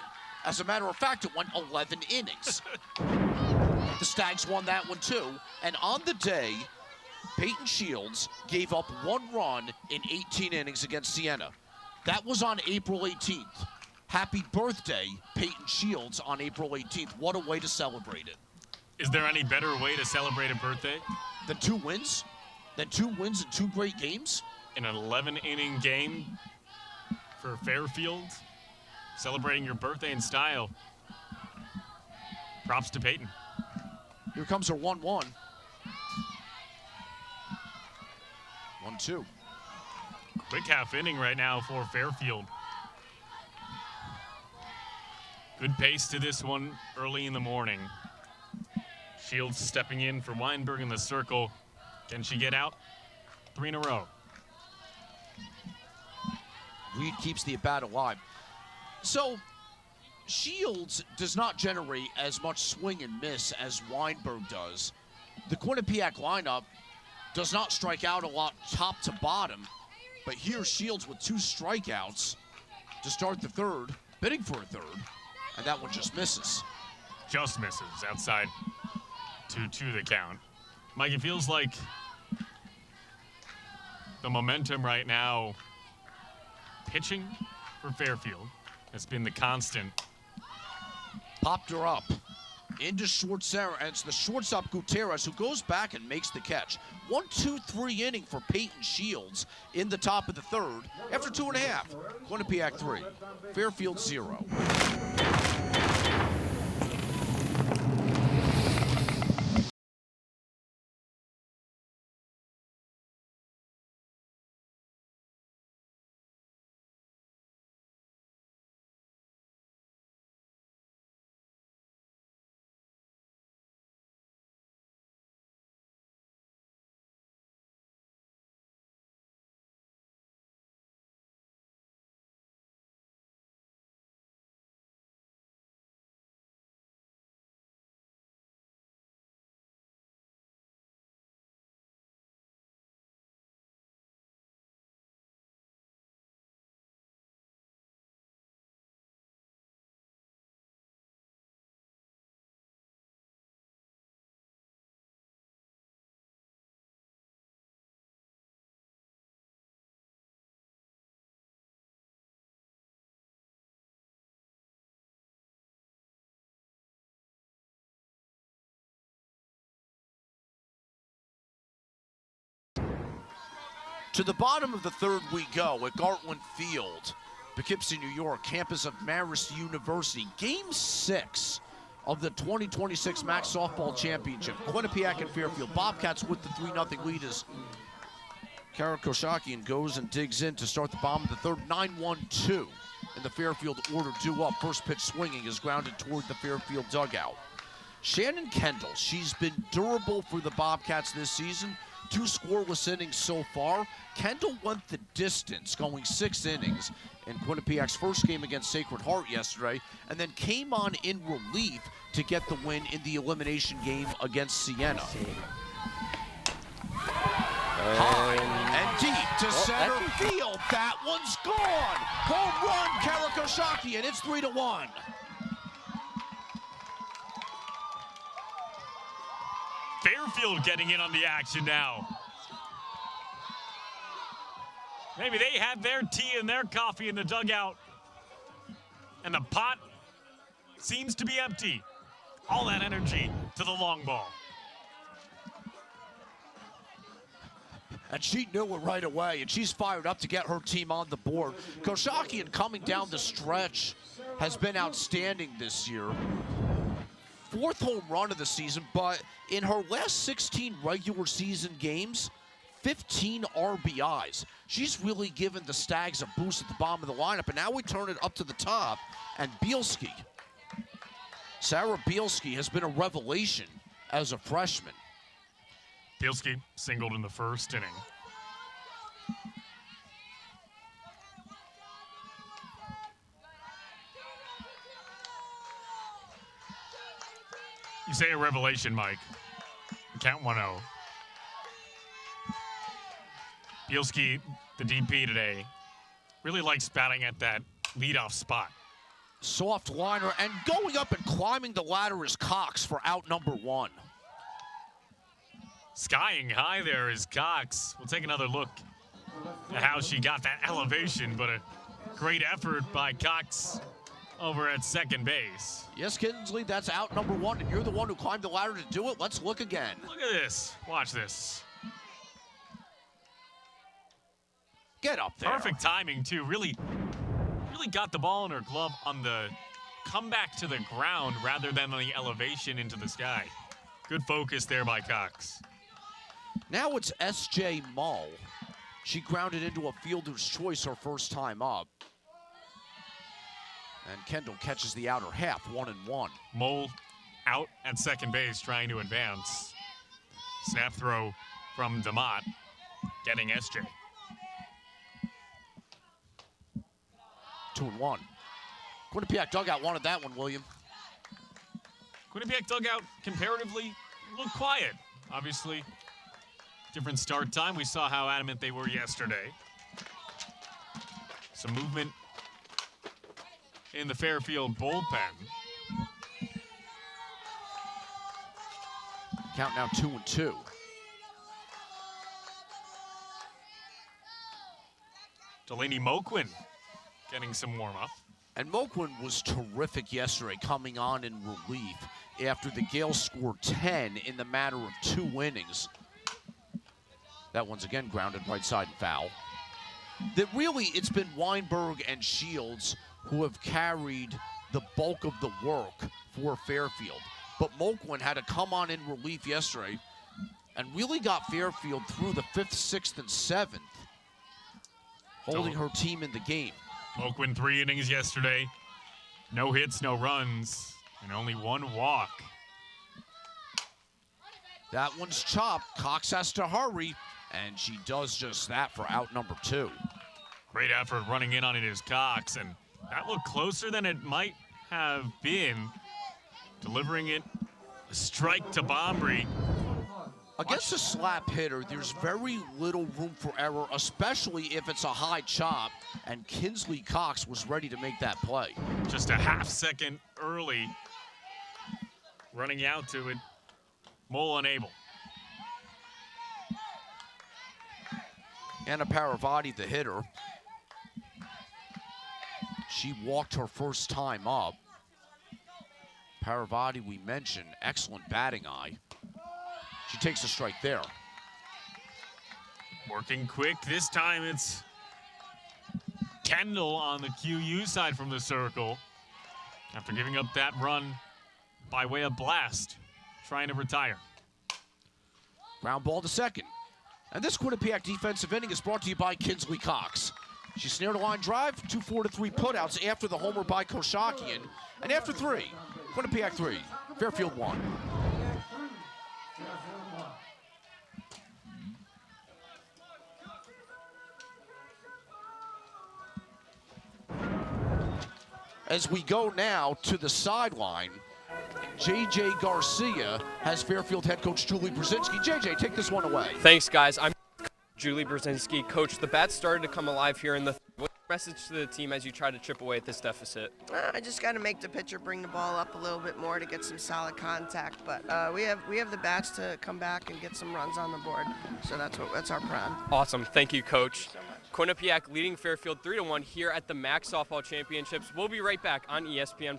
As a matter of fact, it went 11 innings. The Stags won that one too. And on the day, Peyton Shields gave up 1 run in 18 innings against Siena. That was on April 18th. Happy birthday, Peyton Shields, on April 18th. What a way to celebrate it. Is there any better way to celebrate a birthday? Than 2 wins? Than 2 wins in 2 great games? In an 11-inning game for Fairfield, celebrating your birthday in style. Props to Peyton. Here comes her 1-1. 1-2. Quick half inning right now for Fairfield. Good pace to this one early in the morning. Shields stepping in for Weinberg in the circle. Can she get out? 3 in a row. Reed keeps the at-bat alive. So, Shields does not generate as much swing and miss as Weinberg does. The Quinnipiac lineup does not strike out a lot top to bottom, but here's Shields with 2 strikeouts to start the 3rd, bidding for a 3rd, and that one just misses. Just misses outside 2-2 the count. Mike, it feels like the momentum right now pitching for Fairfield has been the constant. Popped her up into short center, and it's the shortstop Gutierrez who goes back and makes the catch. 1-2-3 inning for Peyton Shields in the top of the 3rd. After 2.5, Quinnipiac 3, Fairfield 0. To the bottom of the 3rd we go at Gartland Field, Poughkeepsie, New York, campus of Marist University. Game 6 of the 2026 MAAC Softball Championship. Quinnipiac and Fairfield. Bobcats with the 3-0 lead as Kara Koshakian goes and digs in to start the bottom of the 3rd. 9-1-2 in the Fairfield order due up. First pitch swinging is grounded toward the Fairfield dugout. Shannon Kendall, she's been durable for the Bobcats this season. 2 scoreless innings so far. Kendall went the distance, going 6 innings in Quinnipiac's first game against Sacred Heart yesterday, and then came on in relief to get the win in the elimination game against Siena. High and deep to center field. That one's gone. Home run, Kara Koshakian. It's 3-1. Fairfield getting in on the action now. Maybe they had their tea and their coffee in the dugout, and the pot seems to be empty. All that energy to the long ball. And she knew it right away, and she's fired up to get her team on the board. Koshakian coming down the stretch has been outstanding this year. 4th home run of the season, but in her last 16 regular season games, 15 RBIs. She's really given the Stags a boost at the bottom of the lineup, and now we turn it up to the top, and Bielski. Sarah Bielski has been a revelation as a freshman. Bielski singled in the first inning. You say a revelation, Mike. Count 1-0. Bielski, the DP today, really likes batting at that leadoff spot. Soft liner, and going up and climbing the ladder is Cox for out number 1. Skying high there is Cox. We'll take another look at how she got that elevation, but a great effort by Cox over at second base. Yes, Kinsley, that's out number 1, and you're the one who climbed the ladder to do it. Let's look again. Look at this. Watch this. Get up there. Perfect timing, too. Really got the ball in her glove on the comeback to the ground rather than on the elevation into the sky. Good focus there by Cox. Now it's S.J. Mull. She grounded into a fielder's choice her first time up. And Kendall catches the outer half, 1-1. Mull out at second base trying to advance. Snap throw from DeMott, getting S.J. 2-1. Quinnipiac dugout wanted that one, William. Quinnipiac dugout comparatively looked quiet. Obviously, different start time. We saw how adamant they were yesterday. Some movement in the Fairfield bullpen. Count now 2-2. Delaney Moquin getting some warm-up. And Moquin was terrific yesterday, coming on in relief after the Gales scored 10 in the matter of 2 innings. That one's again grounded right side and foul. That really, it's been Weinberg and Shields who have carried the bulk of the work for Fairfield. But Moquin had to come on in relief yesterday and really got Fairfield through the 5th, 6th, and 7th, holding her team in the game. Moquin 3 innings yesterday. No hits, no runs, and only 1 walk. That one's chopped. Cox has to hurry, and she does just that for out number 2. Great effort running in on it is Cox, and that looked closer than it might have been. Delivering it, a strike to Bombry. Against a slap hitter, there's very little room for error, especially if it's a high chop, and Kinsley Cox was ready to make that play. Just a half second early, running out to it. Mole unable. Anna Paravati, the hitter. She walked her first time up. Paravati, we mentioned, excellent batting eye. She takes a strike there. Working quick. This time it's Kendall on the QU side from the circle. After giving up that run by way of blast, trying to retire. Ground ball to second. And this Quinnipiac defensive inning is brought to you by Kinsley Cox. She snared a line drive, 2 4-3 putouts after the homer by Koshakian. And after 3, Quinnipiac 3, Fairfield 1. As we go now to the sideline, J.J. Garcia has Fairfield head coach Julie Brzezinski. J.J., take this one away. Thanks, guys. I'm Julie Brzezinski. Coach, the bats started to come alive here in the what's your message to the team as you try to chip away at this deficit? I just got to make the pitcher bring the ball up a little bit more to get some solid contact. But we have the bats to come back and get some runs on the board. So that's our plan. Awesome. Thank you, Coach. Thank you so much. Quinnipiac leading Fairfield 3-1 here at the MAAC Softball Championships. We'll be right back on ESPN+.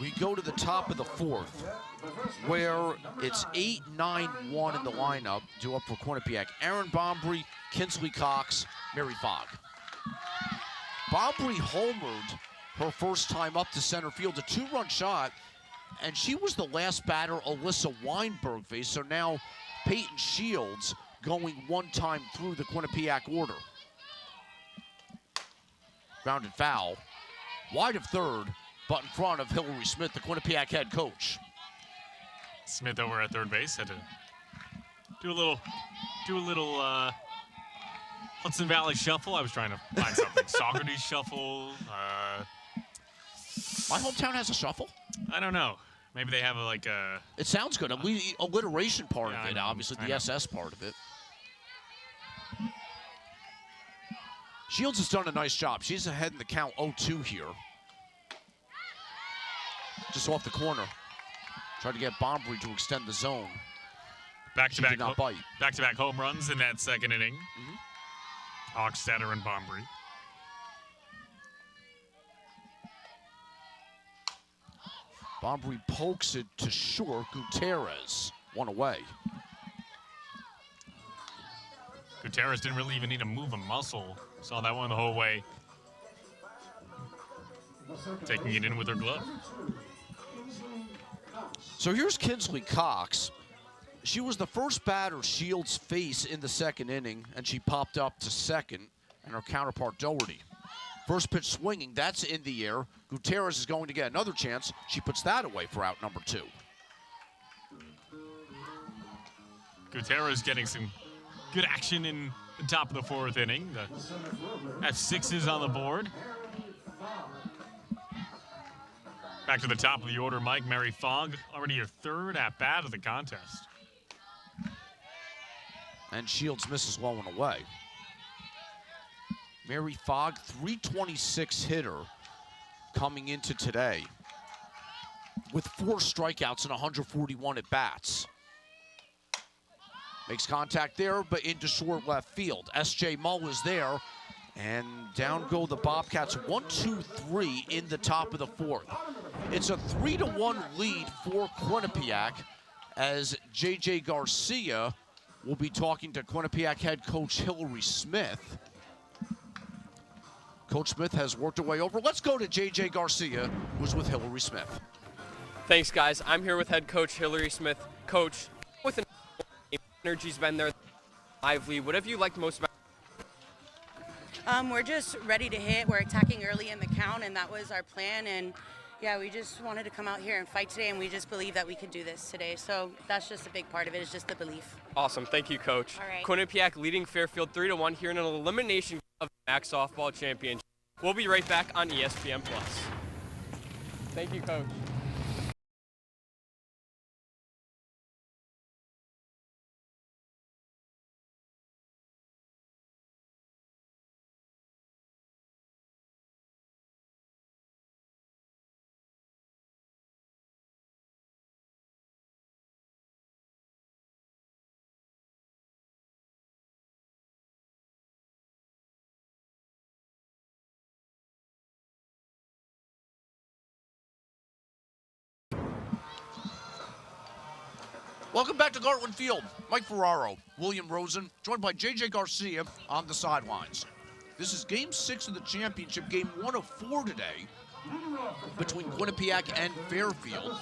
We go to the top of the fourth, where it's 8-9-1 in the lineup, due up for Quinnipiac. Aaron Bombrey, Kinsley Cox, Mary Fogg. Bombrey homered her first time up to center field, a 2-run shot, and she was the last batter Alyssa Weinberg faced, so now Peyton Shields going one time through the Quinnipiac order. Grounded foul, wide of third, but in front of Hillary Smith, the Quinnipiac head coach. Smith over at third base had to do a little Hudson Valley shuffle. I was trying to find something. Socrates shuffle. My hometown has a shuffle? I don't know. Maybe they have like a... It sounds good. Alliteration part Yeah, of it, obviously the SS part of it. Shields has done a nice job. She's ahead in the count 0-2 here. Just off the corner. Tried to get Bombrey to extend the zone. Back-to-back did not bite. Back-to-back home runs in that second inning. Hochstetter and Bombrey. Bombrey pokes it to short. Gutierrez, one away. Gutierrez didn't really even need to move a muscle. Saw that one the whole way. Taking it in with her glove. So here's Kinsley Cox. She was the first batter Shields faced in the second inning, and she popped up to second, and her counterpart Doherty. First pitch swinging, that's in the air. Gutierrez is going to get another chance. She puts that away for out number 2. Gutierrez getting some good action in the top of the fourth inning. Have 6s on the board. Back to the top of the order, Mike. Mary Fogg, already her third at-bat of the contest. And Shields misses low and away. Mary Fogg, 326 hitter coming into today with 4 strikeouts and 141 at-bats. Makes contact there, but into short left field. S.J. Mull is there, and down go the Bobcats, 1-2-3 in the top of the fourth. It's a 3-1 lead for Quinnipiac, as J.J. Garcia will be talking to Quinnipiac head coach Hillary Smith. Coach Smith has worked her way over. Let's go to J.J. Garcia, who's with Hillary Smith. Thanks, guys. I'm here with head coach Hillary Smith. Coach, with an energy's been there, lively. What have you liked most about? We're just ready to hit. We're attacking early in the count, and that was our plan. And yeah, we just wanted to come out here and fight today, and we just believe that we could do this today. So that's just a big part of it, is just the belief. Awesome. Thank you, Coach. All right. Quinnipiac leading Fairfield 3-1 here in an elimination of the MAAC Softball Championship. We'll be right back on ESPN+. Thank you, Coach. Welcome back to Gartland Field. Mike Ferraro, William Rosen, joined by J.J. Garcia on the sidelines. This is Game 6 of the championship, Game 1 of 4 today between Quinnipiac and Fairfield.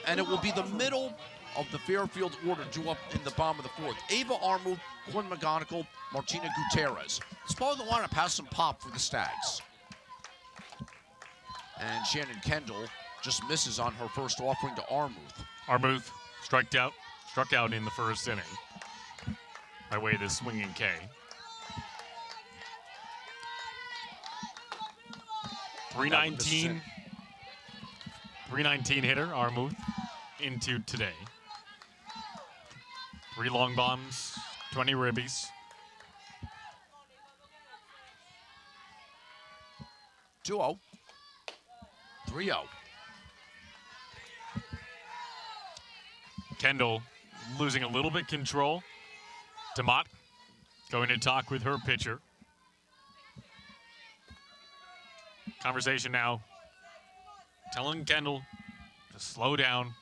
And it will be the middle of the Fairfield order due up in the bottom of the fourth. Ava Armuth, Quinn McGonigal, Martina Gutierrez. This part of the lineup has some pop for the Stags. And Shannon Kendall just misses on her first offering to Armuth. Armuth struck out in the first inning by way of this swinging K. 319 hitter, Armuth, into today. 3 long bombs, 20 ribbies. 2-0. 3-0. Kendall losing a little bit control. DeMott going to talk with her pitcher. Conversation now telling Kendall to slow down.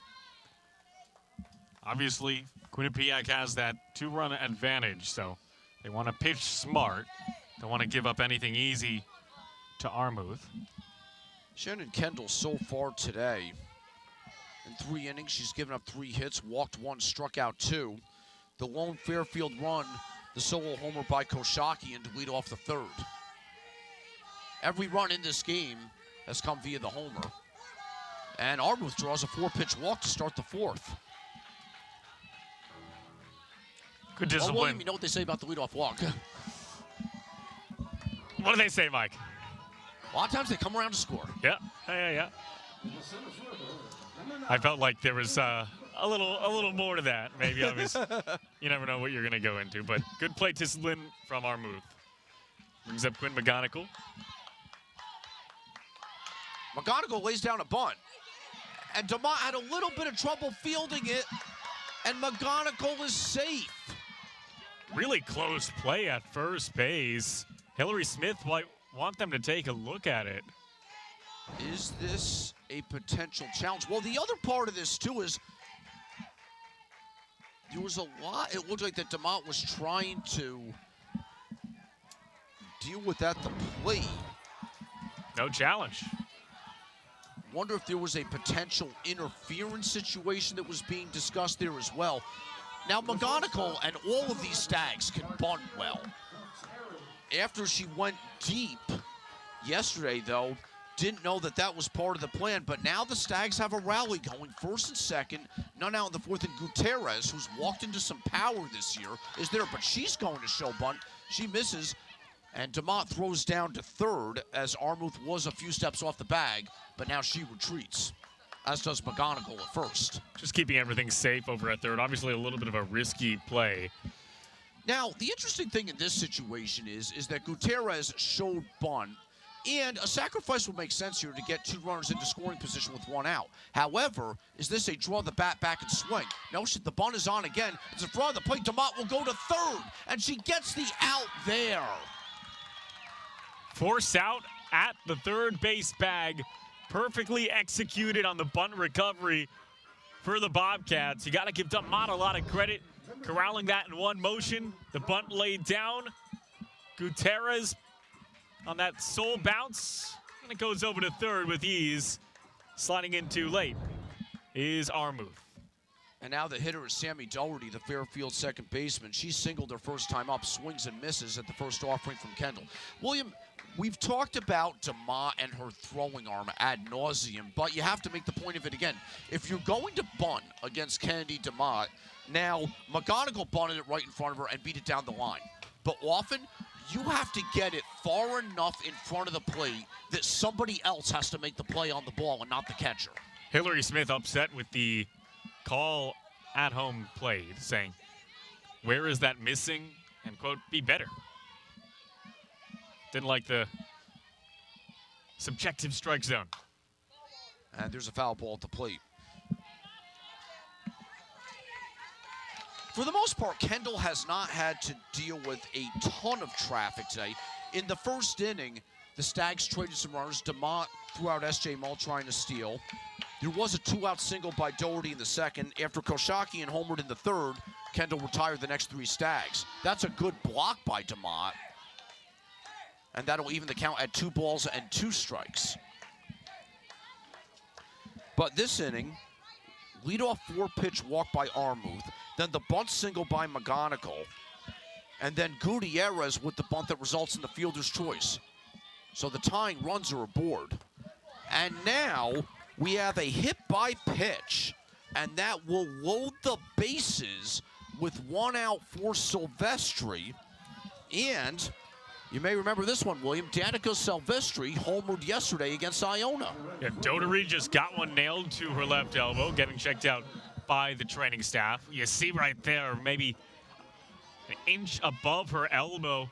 Obviously, Quinnipiac has that 2-run advantage, so they want to pitch smart. Don't want to give up anything easy to Armuth. Shannon Kendall so far today, in 3 innings, she's given up 3 hits, walked 1, struck out 2. The lone Fairfield run, the solo homer by Koshaki, and to lead off the 3rd. Every run in this game has come via the homer. And Armuth draws a 4-pitch walk to start the 4th. Good discipline. Well, William, you know what they say about the leadoff walk. What do they say, Mike? A lot of times they come around to score. Yeah. I felt like there was a little more to that. Maybe I was. You never know what you're going to go into, but good play discipline from Armuth. Brings up Quinn McGonigal. McGonigal lays down a bunt, and DeMott had a little bit of trouble fielding it, and McGonigal is safe. Really close play at first base. Hillary Smith might want them to take a look at it. Is this a potential challenge? Well, the other part of this, too, is there was a lot. It looked like that DeMott was trying to deal with at the plate. No challenge. Wonder if there was a potential interference situation that was being discussed there as well. Now, McGonigal and all of these Stags can bunt well. After she went deep yesterday, though, didn't know that that was part of the plan, but now the Stags have a rally going, 1st and 2nd, none out in the 4th, and Gutierrez, who's walked into some power this year, is there, but she's going to show bunt. She misses, and DeMott throws down to 3rd as Armuth was a few steps off the bag, but now she retreats, as does McGonigal at 1st. Just keeping everything safe over at 3rd. Obviously a little bit of a risky play. Now, the interesting thing in this situation is that Gutierrez showed bunt, and a sacrifice would make sense here to get 2 runners into scoring position with 1 out. However, is this a draw the bat back and swing? No, the bunt is on again. It's a draw the plate. DeMott will go to 3rd, and she gets the out there. Force out at the 3rd base bag. Perfectly executed on the bunt recovery for the Bobcats. You got to give DeMott a lot of credit. Corralling that in one motion. The bunt laid down. Gutierrez on that sole bounce. And it goes over to 3rd with ease. Sliding in too late is Armuth. And now the hitter is Sammy Doherty, the Fairfield 2nd baseman. She singled her first time up, swings and misses at the first offering from Kendall. William, we've talked about DeMott and her throwing arm ad nauseum, but you have to make the point of it again. If you're going to bunt against Kennedy DeMott, now McGonigal bunted it right in front of her and beat it down the line. But often, you have to get it far enough in front of the plate that somebody else has to make the play on the ball and not the catcher. Hillary Smith upset with the call at home plate, saying, where is that missing? And, quote, be better. Didn't like the subjective strike zone. And there's a foul ball at the plate. For the most part, Kendall has not had to deal with a ton of traffic today. In the 1st inning, the Stags traded some runners. DeMott threw out S.J. Mull trying to steal. There was a 2-out single by Doherty in the 2nd. After Koshaki and homered in the 3rd, Kendall retired the next 3 Stags. That's a good block by DeMott. And that'll even the count at 2 balls and 2 strikes. But this inning, leadoff 4-pitch walk by Armuth, then the bunt single by McGonigal, and then Gutierrez with the bunt that results in the fielder's choice. So the tying runs are aboard. And now we have a hit by pitch and that will load the bases with 1 out for Silvestri. And you may remember this one, William. Danica Silvestri homered yesterday against Iona. Yeah, Doderi just got one nailed to her left elbow, getting checked out by the training staff. You see right there, maybe an inch above her elbow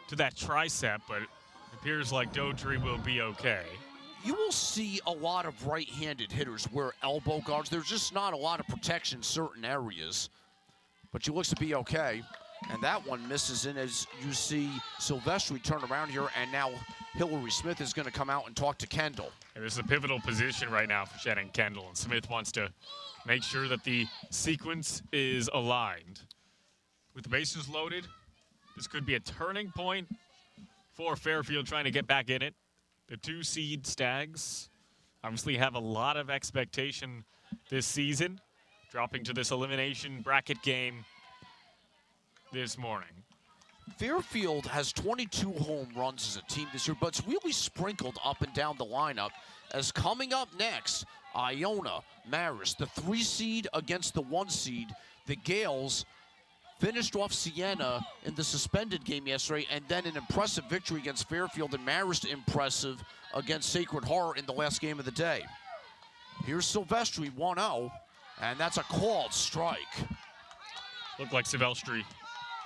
to that tricep, but it appears like Doderi will be okay. You will see a lot of right-handed hitters wear elbow guards. There's just not a lot of protection in certain areas, but she looks to be okay. And that one misses in as you see Silvestri turn around here, and now Hillary Smith is going to come out and talk to Kendall. And this is a pivotal position right now for Shannon Kendall, and Smith wants to make sure that the sequence is aligned. With the bases loaded, this could be a turning point for Fairfield trying to get back in it. The 2-seed Stags obviously have a lot of expectation this season, dropping to this elimination bracket game this morning. Fairfield has 22 home runs as a team this year, but it's really sprinkled up and down the lineup. As coming up next, Iona, Marist, the 3-seed against the 1-seed. The Gales finished off Siena in the suspended game yesterday, and then an impressive victory against Fairfield, and Marist impressive against Sacred Heart in the last game of the day. Here's Silvestri, 1-0, and that's a called strike. Looked like Silvestri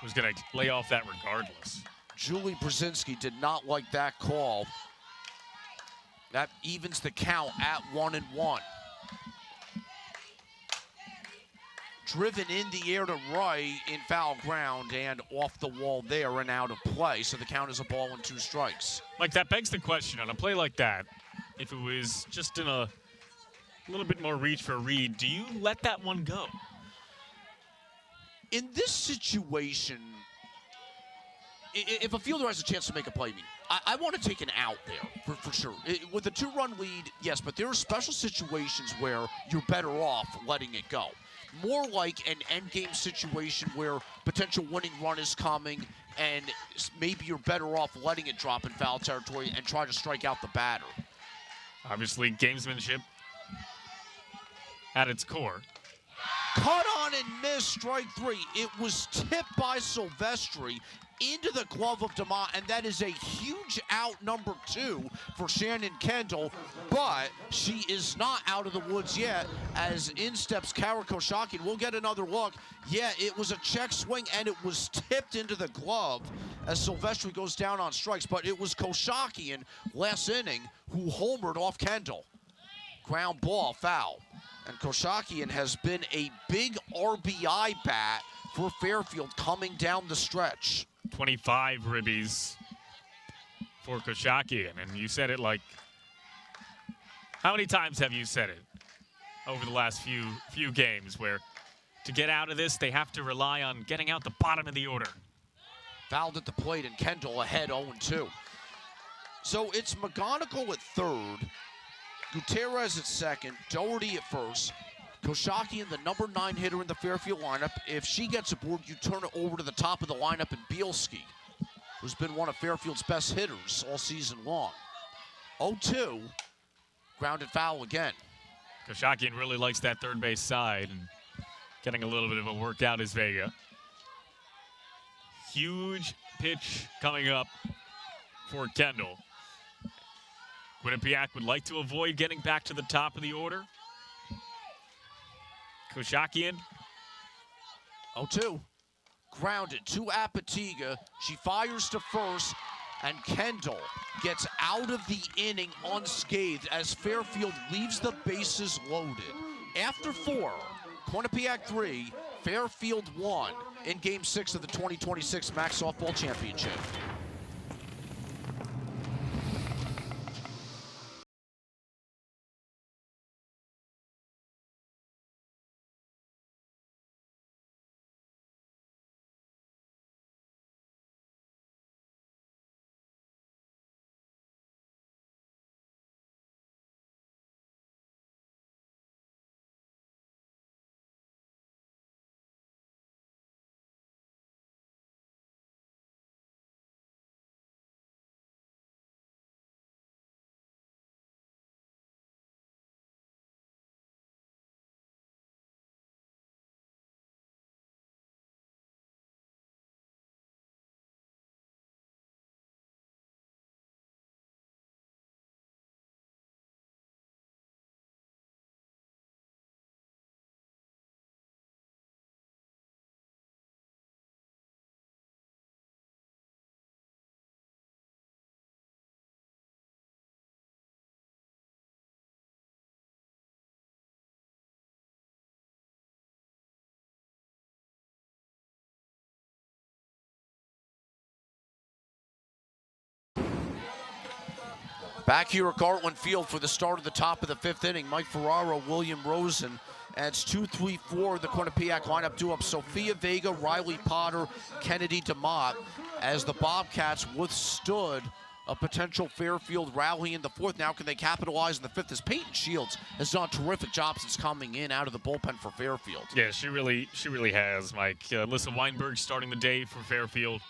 was going to lay off that regardless. Julie Brzezinski did not like that call. That evens the count at 1-1. Driven in the air to right in foul ground and off the wall there and out of play. So the count is a ball and 2 strikes. Like, that begs the question on a play like that, if it was just in a little bit more reach for Reed, do you let that one go? In this situation, if a fielder has a chance to make a play, I want to take an out there for sure. With a 2-run lead, yes, but there are special situations where you're better off letting it go. More like an endgame situation where potential winning run is coming and maybe you're better off letting it drop in foul territory and try to strike out the batter. Obviously, gamesmanship at its core. Cut on and missed, strike 3. It was tipped by Silvestri into the glove of DeMott, and that is a huge out, number 2 for Shannon Kendall, but she is not out of the woods yet as in steps Kara Koshaki. We'll get another look. Yeah, it was a check swing, and it was tipped into the glove as Silvestri goes down on strikes, but it was Koshaki in last inning who homered off Kendall. Ground ball, foul. And Koshakian has been a big RBI bat for Fairfield coming down the stretch. 25 ribbies for Koshakian, and you said it like, how many times have you said it over the last few games where to get out of this, they have to rely on getting out the bottom of the order. Fouled at the plate, and Kendall ahead 0-2. So it's McGonigal at third, Gutierrez at second, Doherty at first, Koshakian, the number 9 hitter in the Fairfield lineup. If she gets aboard, you turn it over to the top of the lineup in Bielski, who's been one of Fairfield's best hitters all season long. 0-2, grounded foul again. Koshakian really likes that third base side, and getting a little bit of a workout is Vega. Huge pitch coming up for Kendall. Quinnipiac would like to avoid getting back to the top of the order. Koshakian. 0-2. Grounded to Apatiga. She fires to first, and Kendall gets out of the inning unscathed as Fairfield leaves the bases loaded. After 4, Quinnipiac 3, Fairfield 1 in Game 6 of the 2026 MAAC Softball Championship. Back here at Gartland Field for the start of the top of the 5th inning, Mike Ferraro, William Rosen. Adds 2, 3, 4. The Quinnipiac lineup do up Sophia Vega, Riley Potter, Kennedy DeMott, as the Bobcats withstood a potential Fairfield rally in the 4th. Now can they capitalize in the 5th, as Peyton Shields has done a terrific job since coming in out of the bullpen for Fairfield. Yeah, she really has, Mike. Alyssa Weinberg starting the day for Fairfield.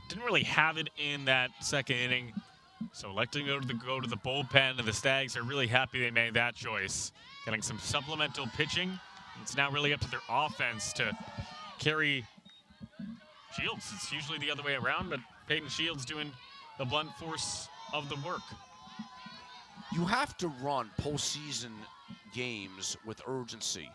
Didn't really have it in that 2nd inning, so electing to go to the bullpen, and the Stags are really happy they made that choice. Getting some supplemental pitching. It's now really up to their offense to carry Shields. It's usually the other way around, but Peyton Shields doing the blunt force of the work. You have to run postseason games with urgency.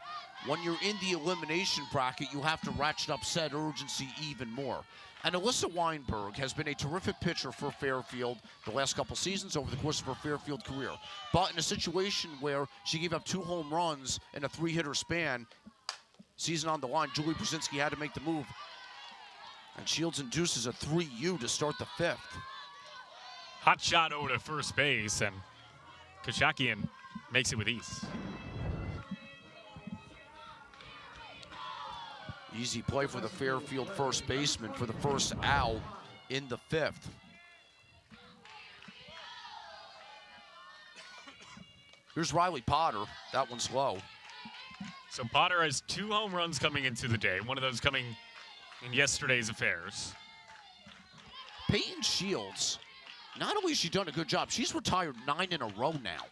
When you're in the elimination bracket, you have to ratchet up said urgency even more. And Alyssa Weinberg has been a terrific pitcher for Fairfield the last couple seasons over the course of her Fairfield career. But in a situation where she gave up 2 home runs in a 3-hitter span, season on the line, Julie Brzezinski had to make the move. And Shields induces a 3-U to start the 5th. Hot shot over to first base, and Kashakian makes it with ease. Easy play for the Fairfield first baseman for the first out in the 5th. Here's Riley Potter. That one's low. So Potter has 2 home runs coming into the day, one of those coming in yesterday's affairs. Peyton Shields, not only has she done a good job, she's retired 9 in a row now.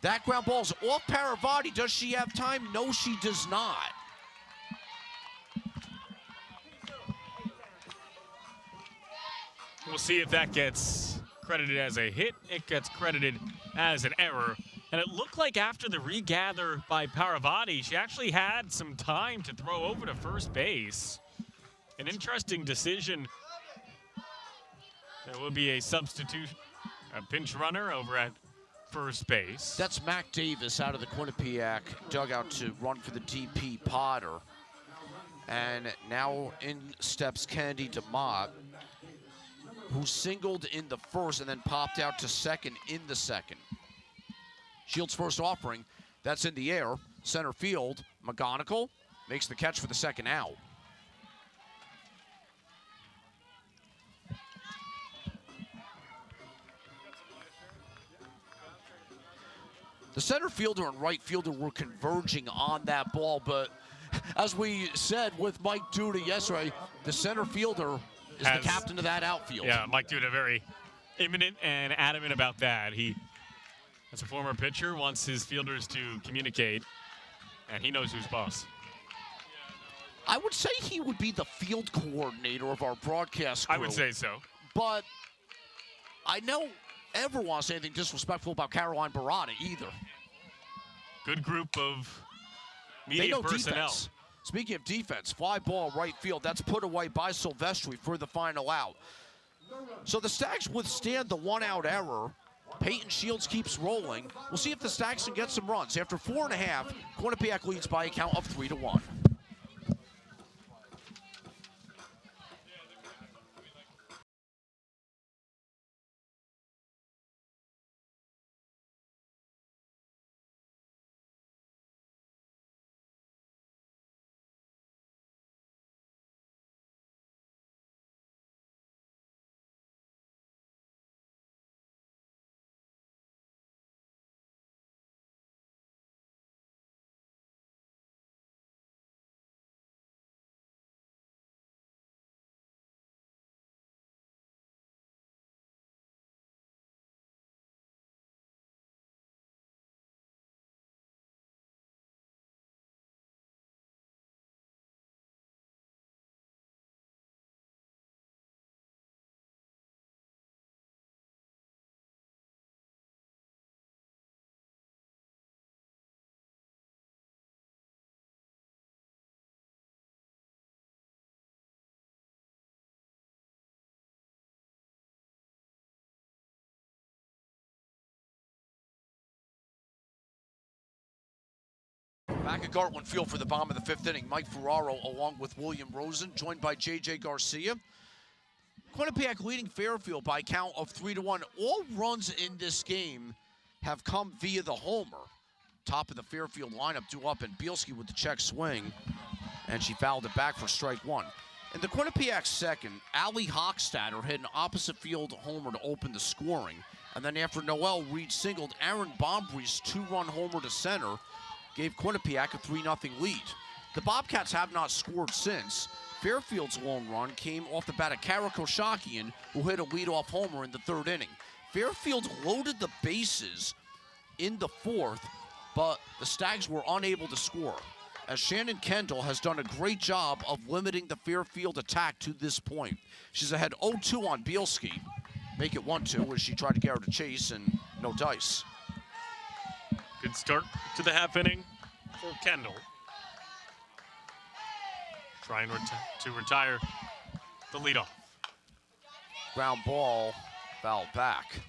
That ground ball's off Paravati. Does she have time? No, she does not. We'll see if that gets credited as a hit. It gets credited as an error. And it looked like after the regather by Paravati, she actually had some time to throw over to first base. An interesting decision. There will be a substitute, a pinch runner over at first base. That's Mac Davis out of the Quinnipiac dugout to run for the DP Potter. And now in steps Kennedy DeMott, who singled in the 1st and then popped out to 2nd in the 2nd. Shields' first offering, that's in the air. Center field, McGonigal makes the catch for the 2nd out. The center fielder and right fielder were converging on that ball, but as we said with Mike Duda yesterday, the center fielder is the captain of that outfield. Yeah, Mike Duda very imminent and adamant about that. He, as a former pitcher, wants his fielders to communicate, and he knows who's boss. I would say he would be the field coordinator of our broadcast crew. I would say so. But I don't ever want to say anything disrespectful about Caroline Barada either. Good group of media they know personnel. Defense. Speaking of defense, fly ball right field. That's put away by Silvestri for the final out. So the Stags withstand the 1-out error. Peyton Shields keeps rolling. We'll see if the Stags can get some runs. After 4.5, Quinnipiac leads by a count of 3-1. Back at Gartland Field for the bottom of the 5th inning, Mike Ferraro along with William Rosen, joined by J.J. Garcia. Quinnipiac leading Fairfield by a count of 3-1. All runs in this game have come via the homer. Top of the Fairfield lineup due up, and Bielski with the check swing, and she fouled it back for strike one. In the Quinnipiac second, Allie Hochstadter hit an opposite field homer to open the scoring, and then after Noelle Reed singled, Aaron Bombry's 2-run homer to center gave Quinnipiac a 3-0 lead. The Bobcats have not scored since. Fairfield's lone run came off the bat of Kara Koshakian, who hit a leadoff homer in the third inning. Fairfield loaded the bases in the fourth, but the Stags were unable to score, as Shannon Kendall has done a great job of limiting the Fairfield attack to this point. She's ahead 0-2 on Bielski. Make it 1-2 as she tried to get her to chase, and no dice. Good start to the half inning for Kendall. Trying to retire the leadoff. Ground ball, fouled back.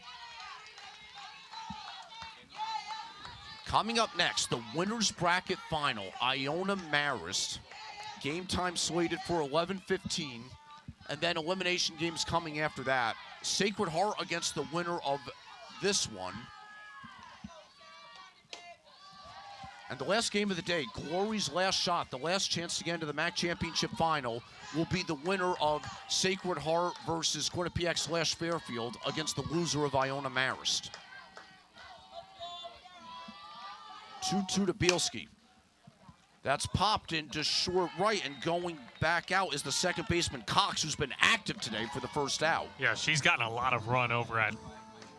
Coming up next, the winner's bracket final, Iona Marist. Game time slated for 11:15, and then elimination games coming after that. Sacred Heart against the winner of this one. And the last game of the day, Glory's last shot, the last chance to get into the MAAC Championship final, will be the winner of Sacred Heart versus Quinnipiac/Fairfield against the loser of Iona Marist. 2-2 to Bielski. That's popped into short right, and going back out is the second baseman Cox, who's been active today for the first out. Yeah, she's gotten a lot of run over at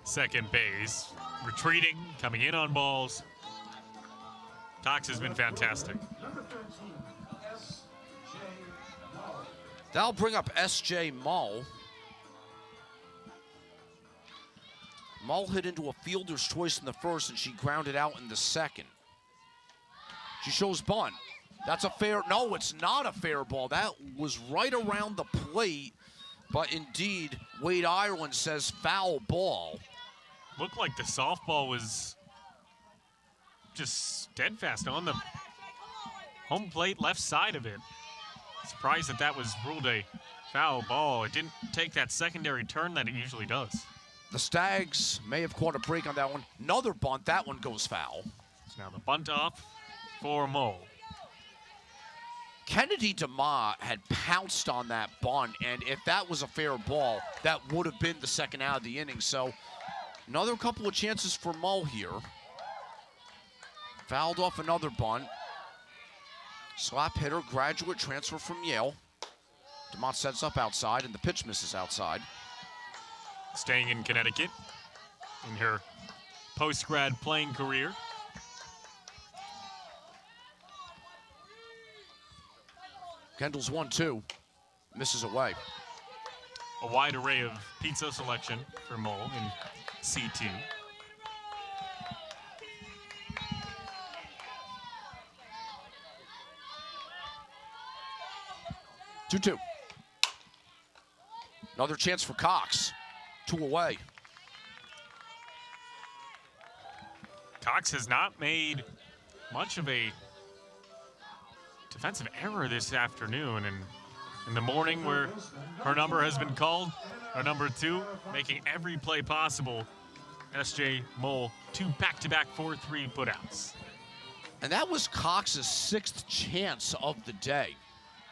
second base. Retreating, coming in on balls. Cox has been fantastic. Number 13, S.J. Mull. That'll bring up S.J. Mull. Mull hit into a fielder's choice in the first, and she grounded out in the second. She shows bunt. That's a fair, no, it's not a fair ball. That was right around the plate, but indeed, Wade Ireland says foul ball. Looked like the softball was just steadfast on the home plate left side of it. Surprised that that was ruled a foul ball. It didn't take that secondary turn that it usually does. The Stags may have caught a break on that one. Another bunt, that one goes foul. So now the bunt off for Mull. Kennedy DeMa had pounced on that bunt, and if that was a fair ball, that would have been the second out of the inning. So another couple of chances for Mull here. Fouled off another bunt. Slap hitter, graduate transfer from Yale. DeMont sets up outside, and the pitch misses outside. Staying in Connecticut in her post-grad playing career. Kendall's 1-2, misses away. A wide array of pizza selection for Mull in C2. Two. Another chance for Cox. 2 away. Cox has not made much of a defensive error this afternoon, and in the morning where her number has been called, her number 2, making every play possible. S.J. Mull, 2 back-to-back 4-3 putouts. And that was Cox's 6th chance of the day.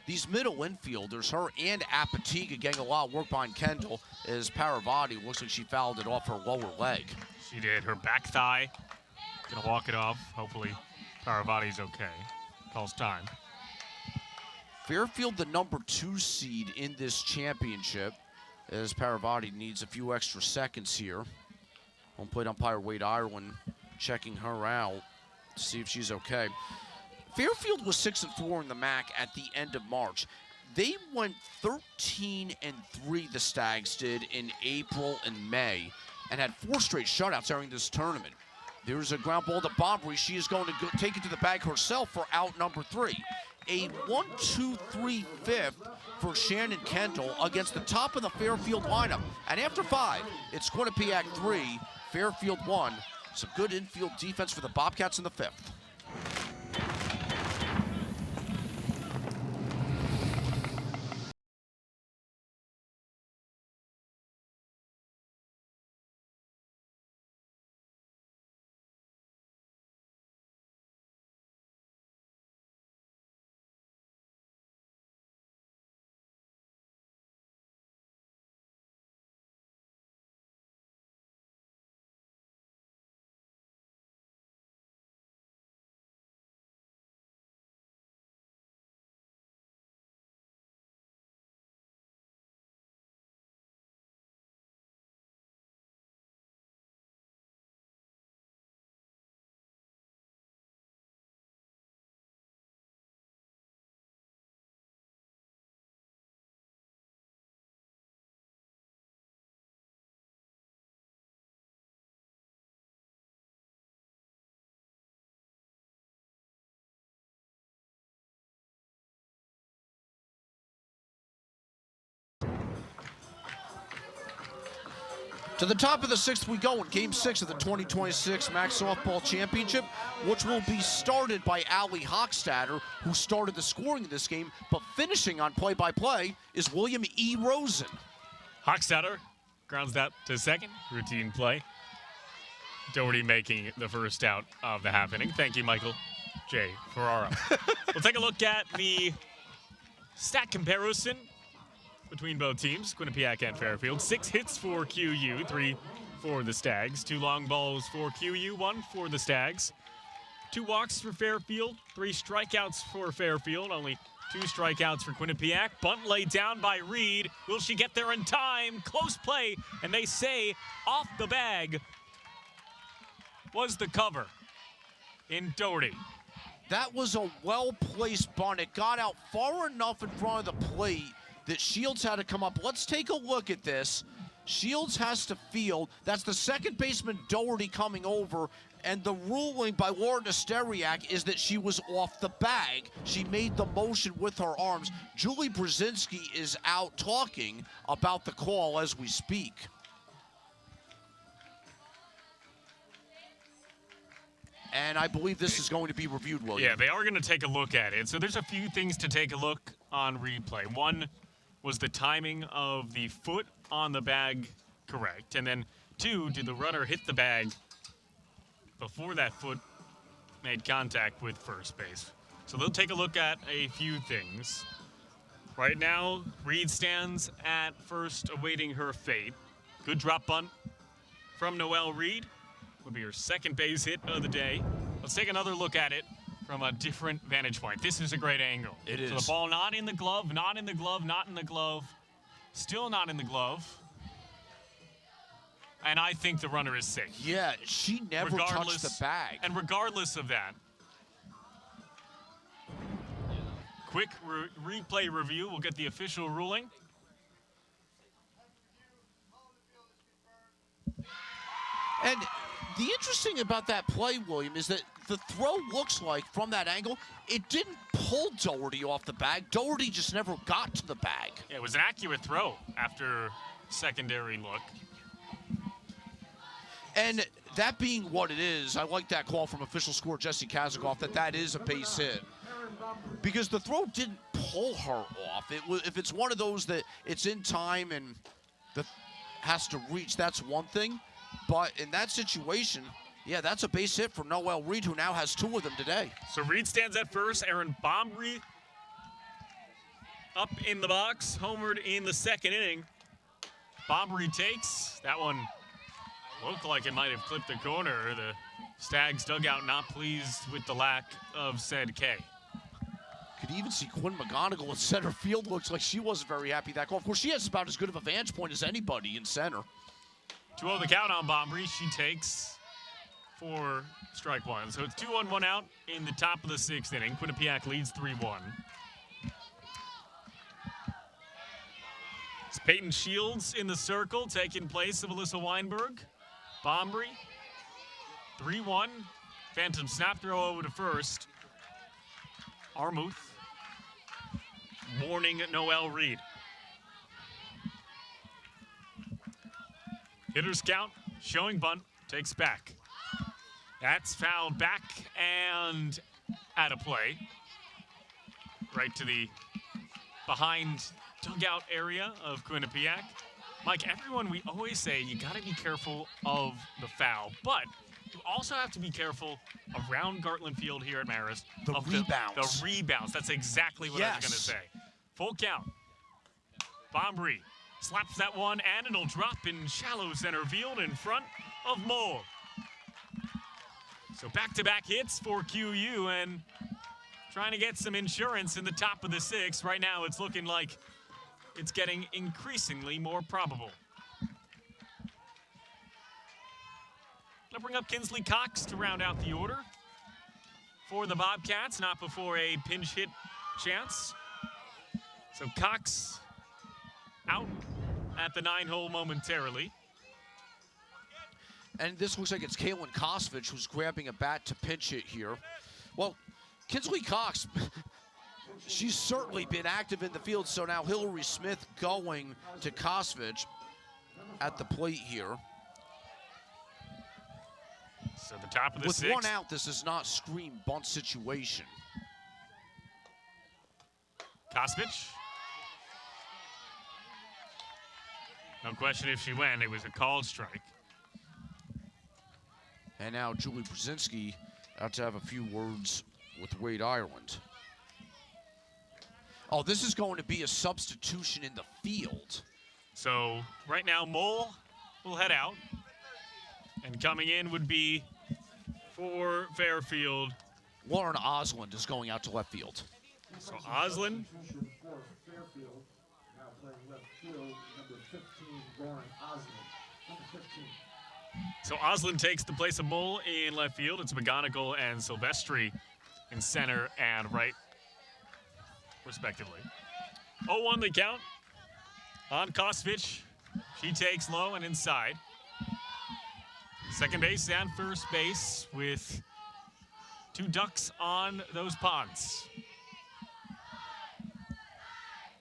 These middle infielders, her and Apatiga, getting a lot of work behind Kendall, as Paravati looks like she fouled it off her lower leg. She did. Her back thigh. Gonna walk it off. Hopefully Paravati's okay. Calls time. Fairfield, the number 2 seed in this championship, as Paravati needs a few extra seconds here. Home plate umpire Wade Ireland checking her out to see if she's okay. Fairfield was 6-4 in the MAAC at the end of March. They went 13-3, the Stags did, in April and May, and had 4 straight shutouts during this tournament. There's a ground ball to Bombry. She is going to take it to the bag herself for out number 3. A 1-2-3 fifth for Shannon Kendall against the top of the Fairfield lineup. And after 5, it's Quinnipiac 3, Fairfield 1. Some good infield defense for the Bobcats in the 5th. To the top of the 6th we go in Game 6 of the 2026 MAAC Softball Championship, which will be started by Allie Hochstadter, who started the scoring in this game, but finishing on play-by-play is William E. Rosen. Hochstadter grounds that to second. Routine play. Doherty making the first out of the half inning. Thank you, Michael J. Ferrara. We'll take a look at the stat comparison between both teams, Quinnipiac and Fairfield. 6 hits for QU, 3 for the Stags. 2 long balls for QU, 1 for the Stags. 2 walks for Fairfield, 3 strikeouts for Fairfield, only 2 strikeouts for Quinnipiac. Bunt laid down by Reed. Will she get there in time? Close play, and they say off the bag was the cover in Doherty. That was a well-placed bunt. It got out far enough in front of the plate that Shields had to come up. Let's take a look at this. Shields has to field. That's the second baseman, Doherty, coming over. And the ruling by Laura Nesteriak is that she was off the bag. She made the motion with her arms. Julie Brzezinski is out talking about the call as we speak. And I believe this is going to be reviewed, William. Yeah, they are going to take a look at it. So there's a few things to take a look on replay. One was the timing of the foot on the bag correct? And then 2, did the runner hit the bag before that foot made contact with first base? So they'll take a look at a few things. Right now, Reed stands at first awaiting her fate. Good drop bunt from Noelle Reed. Will be her second base hit of the day. Let's take another look at it from a different vantage point. This is a great angle. It is. So the ball not in the glove, not in the glove, not in the glove. Still not in the glove. And I think the runner is safe. Yeah, she never touched the bag. And regardless of that, quick replay review. We'll get the official ruling. And the interesting about that play, William, is that the throw looks like, from that angle, it didn't pull Doherty off the bag. Doherty just never got to the bag. Yeah, it was an accurate throw after secondary look. And that being what it is, I like that call from official scorer Jesse Kazikoff that is a base hit. Because the throw didn't pull her off. If it's one of those that it's in time and has to reach, that's one thing. But in that situation, yeah, that's a base hit for Noelle Reed, who now has 2 of them today. So Reed stands at first. Aaron Bombrey up in the box, homered in the second inning. Bombrey takes. That one looked like it might have clipped the corner. The Stags dugout not pleased with the lack of said K. Could even see Quinn McGonigal in center field. Looks like she wasn't very happy with that call. Of course, she has about as good of a vantage point as anybody in center. 2-0 the count on Bombrey. She takes for strike 1. So it's 2-1 out in the top of the 6th inning. Quinnipiac leads 3-1. It's Peyton Shields in the circle, taking place of Alyssa Weinberg. Bombrey, 3-1. Phantom snap throw over to first. Armuth warning Noelle Reed. Hitters count, showing bunt, takes back. That's fouled back and out of play. Right to the behind dugout area of Quinnipiac. Mike, everyone, we always say you got to be careful of the foul, but you also have to be careful around Gartland Field here at Marist. The rebounds. The rebounds. That's exactly what I was going to say. Full count. Bombrey slaps that one, and it'll drop in shallow center field in front of Moore. So back-to-back hits for QU, and trying to get some insurance in the top of the 6th. Right now, it's looking like it's getting increasingly more probable. I'll bring up Kinsley Cox to round out the order for the Bobcats, not before a pinch hit chance. So Cox out at the 9-hole momentarily. And this looks like it's Kaylin Kosvich who's grabbing a bat to pinch hit here. Well, Kinsley Cox, she's certainly been active in the field, so now Hillary Smith going to Kosvich at the plate here. So the top of the With sixth. one out, this is not scream bunt situation. Kosvich. No question if she went. It was a called strike. And now Julie Brzezinski out to have a few words with Wade Ireland. Oh, this is going to be a substitution in the field. So right now, Mole will head out. And coming in would be for Fairfield. Lauren Osland is going out to left field. So Osland. Substitution for Fairfield. Now playing left field, number 15, Lauren Osmond. Number 15. So Osland takes the place of Mole in left field. It's McGonigal and Silvestri in center and right, respectively. 0-1 the count on Kosvich. She takes low and inside. Second base and first base with two ducks on those ponds.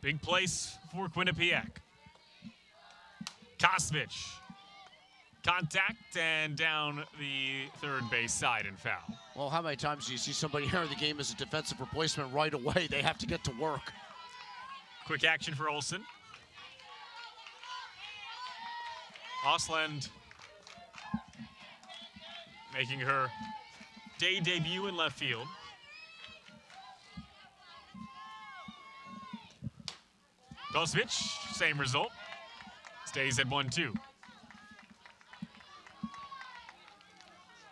Big place for Quinnipiac. Kosvich. Contact and down the third base side and foul. Well, how many times do you see somebody enter the game as a defensive replacement right away? They have to get to work. Quick action for Olsen. Osland making her day debut in left field. Kosvich, same result. Stays at 1-2.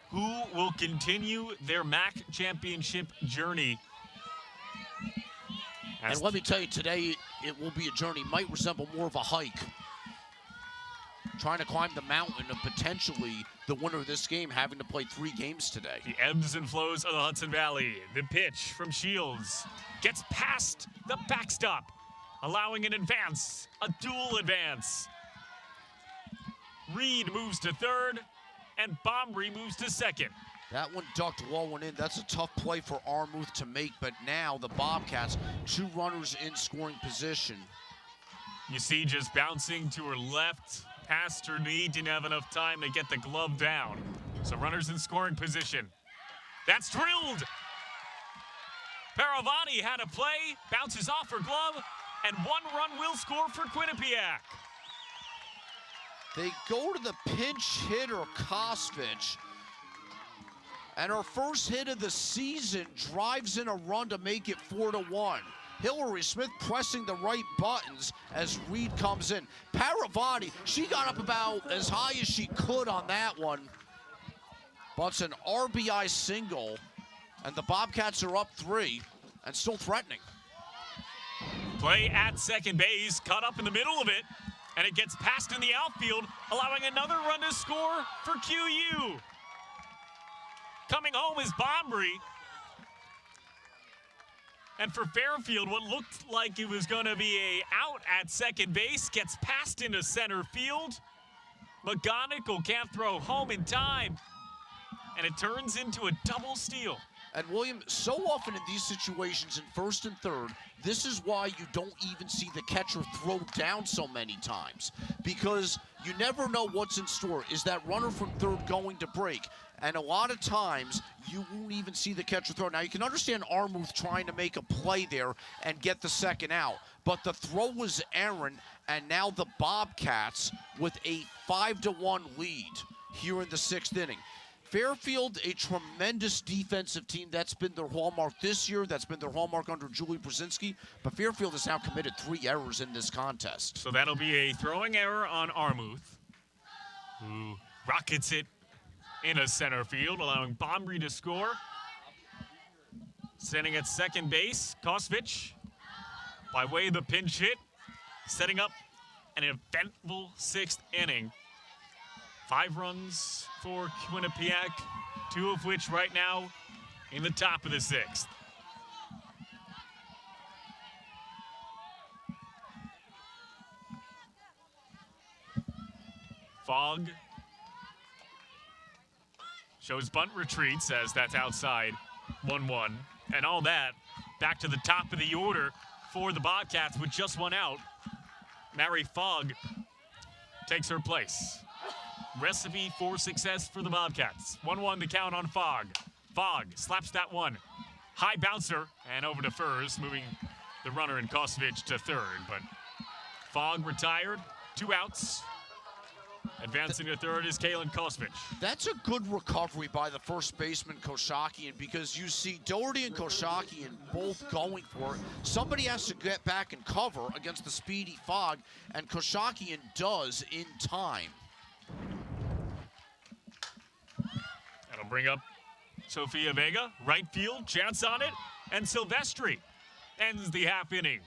Who will continue their MAAC championship journey? And let me tell you, today it will be a journey. Might resemble more of a hike. Trying to climb the mountain of potentially the winner of this game having to play 3 games today. The ebbs and flows of the Hudson Valley. The pitch from Shields gets past the backstop, allowing an advance, a dual advance. Reed moves to third, and Bombrey moves to second. That one ducked low and in. That's a tough play for Armuth to make, but now the Bobcats, 2 runners in scoring position. You see just bouncing to her left, past her knee, didn't have enough time to get the glove down. So runners in scoring position. That's drilled! Paravani had a play, bounces off her glove, and 1 run will score for Quinnipiac. They go to the pinch hitter, Kosvich, and her first hit of the season drives in a run to make it 4-1. Hillary Smith pressing the right buttons as Reed comes in. Paravani, she got up about as high as she could on that one. But it's an RBI single, and the Bobcats are up 3 and still threatening. Play at second base, caught up in the middle of it, and it gets passed in the outfield, allowing another run to score for QU. Coming home is Bombrey. And for Fairfield, what looked like it was going to be a out at second base gets passed into center field. McGonigal can't throw home in time, and it turns into a double steal. And William, so often in these situations in first and third, this is why you don't even see the catcher throw down so many times, because you never know what's in store. Is that runner from third going to break? And a lot of times, you won't even see the catcher throw. Now, you can understand Armuth trying to make a play there and get the second out, but the throw was errant, and now the Bobcats with a 5-1 lead here in the 6th inning. Fairfield, a tremendous defensive team. That's been their hallmark this year. That's been their hallmark under Julie Brzezinski. But Fairfield has now committed 3 errors in this contest. So that'll be a throwing error on Armuth, who rockets it into center field, allowing Bombrey to score. Standing at second base, Kosvich, by way of the pinch hit, setting up an eventful 6th inning. 5 runs for Quinnipiac, 2 of which right now in the top of the 6th. Fogg shows bunt retreats as that's outside 1-1. And all that back to the top of the order for the Bobcats with just 1 out. Mary Fogg takes her place. recipe for success for the Bobcats. 1-1 the count on Fogg. Fogg slaps that one. High bouncer and over to first, moving the runner in Kosovic to third. But Fogg retired, 2 outs. Advancing to third is Kalen Kosovic. That's a good recovery by the first baseman, Koshakian, because you see Doherty and Koshakian both going for it. Somebody has to get back and cover against the speedy Fogg, and Koshakian does in time. That'll bring up Sofia Vega, right field, chance on it, and Silvestri ends the half inning.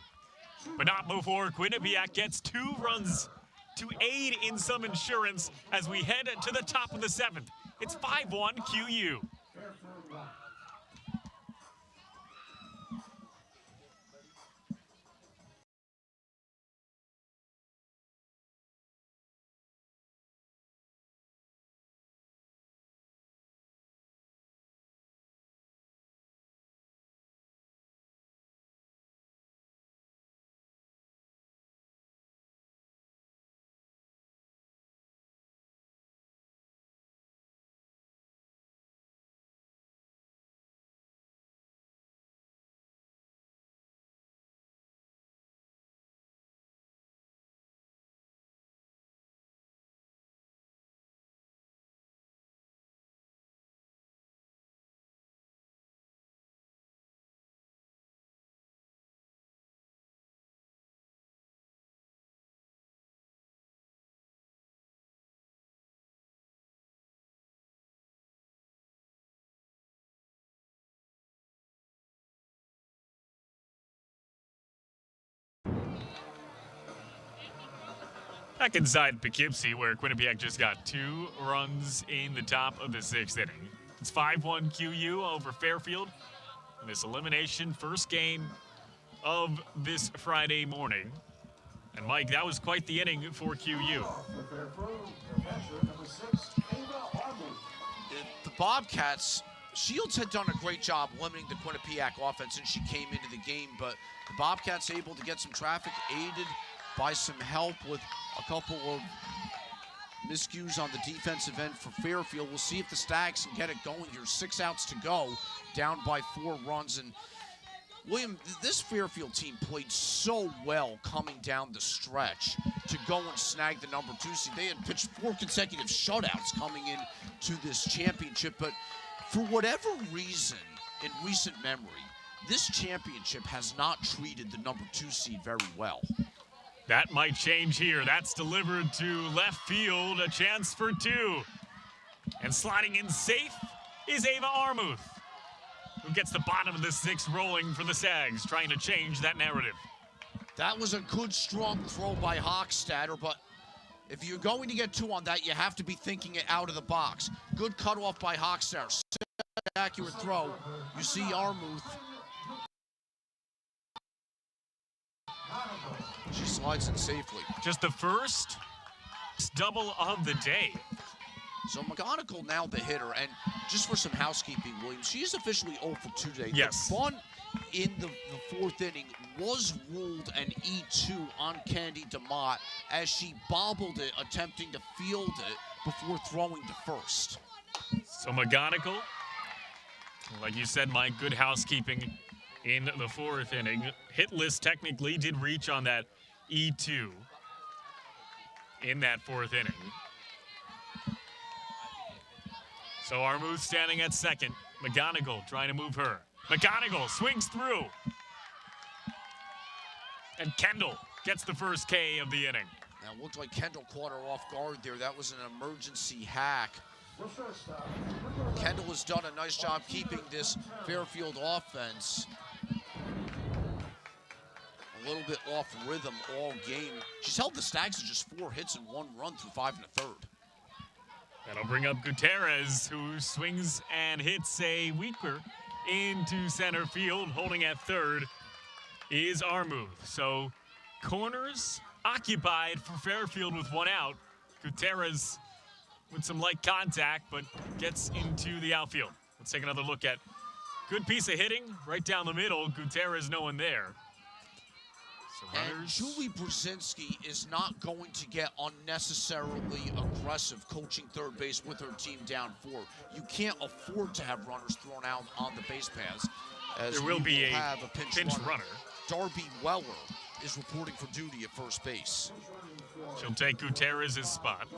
But not before Quinnipiac gets 2 runs to aid in some insurance as we head to the top of the 7th. It's 5-1 QU. Back inside Poughkeepsie, where Quinnipiac just got 2 runs in the top of the 6th inning. It's 5-1 QU over Fairfield in this elimination first game of this Friday morning. And Mike, that was quite the inning for QU. The Bobcats, Shields had done a great job limiting the Quinnipiac offense since she came into the game, but the Bobcats able to get some traffic, aided by some help with a couple of miscues on the defensive end for Fairfield. We'll see if the Stags can get it going here. 6 outs to go, down by 4 runs. And William, this Fairfield team played so well coming down the stretch to go and snag the number 2 seed. They had pitched 4 consecutive shutouts coming in to this championship, but for whatever reason in recent memory, this championship has not treated the number 2 seed very well. That might change here. That's delivered to left field, a chance for 2. And sliding in safe is Ava Armuth, who gets the bottom of the 6th rolling for the Sags, trying to change that narrative. That was a good, strong throw by Hochstadter, but if you're going to get 2 on that, you have to be thinking it out of the box. Good cutoff by Hochstadter. Accurate throw. You see Armuth. She slides in safely. Just the first double of the day. So McGonigal now the hitter, and just for some housekeeping, Williams, she's officially 0 for 2 today. Yes. The bunt in the 4th inning was ruled an E2 on Candy DeMott as she bobbled it, attempting to field it before throwing to first. So McGonigal, like you said, Mike, good housekeeping in the 4th inning. Hitless technically did reach on that E2 in that 4th inning. So Armuth standing at second. McGonigal trying to move her. McGonigal swings through. And Kendall gets the first K of the inning. Now, it looked like Kendall caught her off guard there. That was an emergency hack. Kendall has done a nice job keeping this Fairfield offense a little bit off rhythm all game. She's held the Stags to just 4 hits and 1 run through 5 1/3. That'll bring up Gutierrez, who swings and hits a weaker into center field. Holding at third is Armuth. So corners occupied for Fairfield with 1 out. Gutierrez with some light contact, but gets into the outfield. Let's take another look at good piece of hitting right down the middle. Gutierrez, no one there. So And runners. Julie Brzezinski is not going to get unnecessarily aggressive coaching third base with her team down 4. You can't afford to have runners thrown out on the base paths. As There will we be a have a pinch runner. Darby Weller is reporting for duty at first base. She'll take Gutierrez's spot.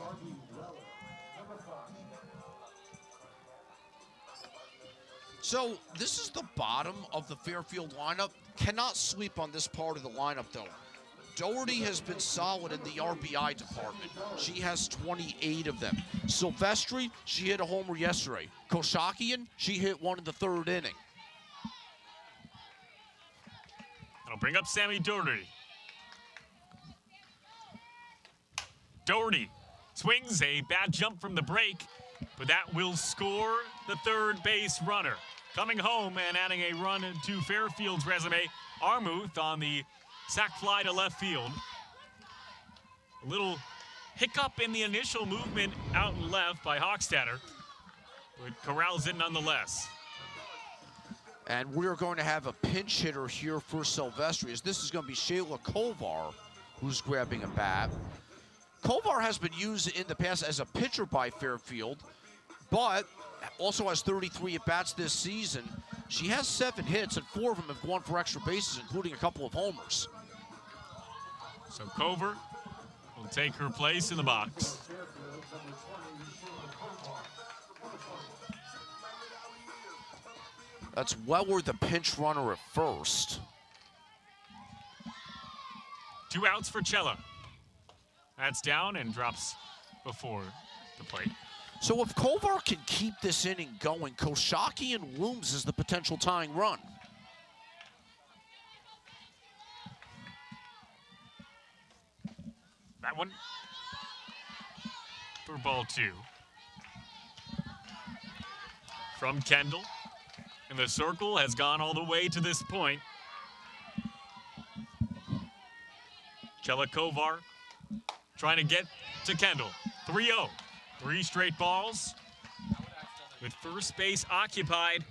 So this is the bottom of the Fairfield lineup. Cannot sleep on this part of the lineup, though. Doherty has been solid in the RBI department. She has 28 of them. Silvestri, she hit a homer yesterday. Koshakian, she hit one in the 3rd inning. I'll bring up Sammy Doherty. Doherty swings a bad jump from the break, but that will score the third base runner. Coming home and adding a run to Fairfield's resume, Armuth on the sac fly to left field. A little hiccup in the initial movement out and left by Hochstetter, but corrals it nonetheless. And we're going to have a pinch hitter here for Silvestri, as this is going to be Shayla Kovar, who's grabbing a bat. Kovar has been used in the past as a pitcher by Fairfield, but also has 33 at-bats this season. She has 7 hits, and 4 of them have gone for extra bases, including a couple of homers. So Kovar will take her place in the box. That's Weller, the pinch runner at first. 2 outs for Cella. That's down and drops before the plate. So if Kovar can keep this inning going, Koshakian looms as the potential tying run. That one for ball 2. From Kendall. And the circle has gone all the way to this point. Cella Kovar trying to get to Kendall. 3-0. 3 straight balls with first base occupied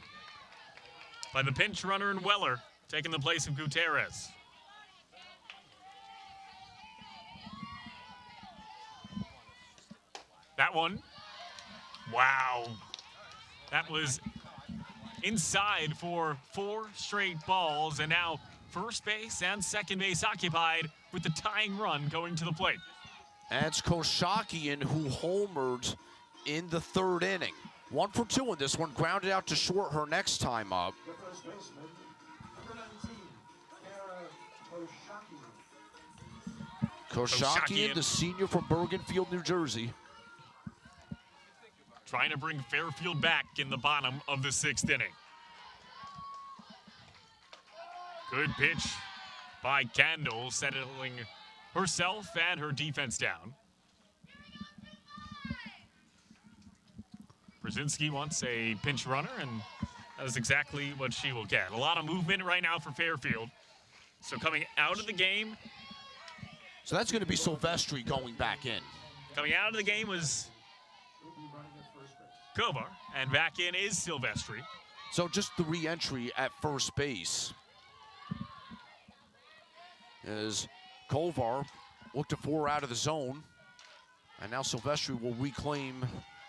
by the pinch runner and Weller taking the place of Gutierrez. That one. Wow. That was inside for 4 straight balls, and now first base and second base occupied with the tying run going to the plate. And it's Koshakian who homered in the 3rd inning. 1 for 2 in this one, grounded out to short her next time up. The first baseman, number 19, Kara Koshakian, the senior from Bergenfield, New Jersey. Trying to bring Fairfield back in the bottom of the 6th inning. Good pitch by Kendall, settling herself and her defense down. Brzezinski wants a pinch runner, and that is exactly what she will get. A lot of movement right now for Fairfield. So coming out of the game. So that's going to be Silvestri going back in. Coming out of the game was Kovar, and back in is Silvestri. So just the re-entry at first base. As Kovar looked to 4 out of the zone. And now Silvestri will reclaim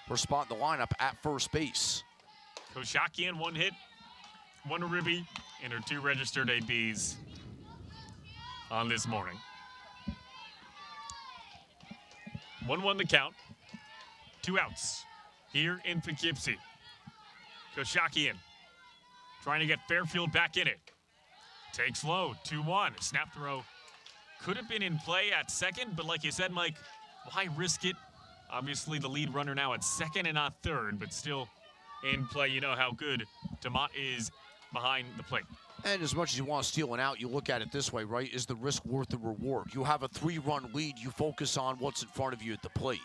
her spot in the lineup at first base. Koshakian, 1 hit, 1 ribby, and her 2 registered ABs on this morning. 1-1 the count. 2 outs here in Poughkeepsie. Koshakian trying to get Fairfield back in it. Takes low, 2-1. Snap throw could have been in play at second, but like you said, Mike, why risk it? Obviously the lead runner now at second and not third, but still in play. You know how good DeMott is behind the plate. And as much as you want to steal an out, you look at it this way, right? Is the risk worth the reward? You have a 3-run lead. You focus on what's in front of you at the plate.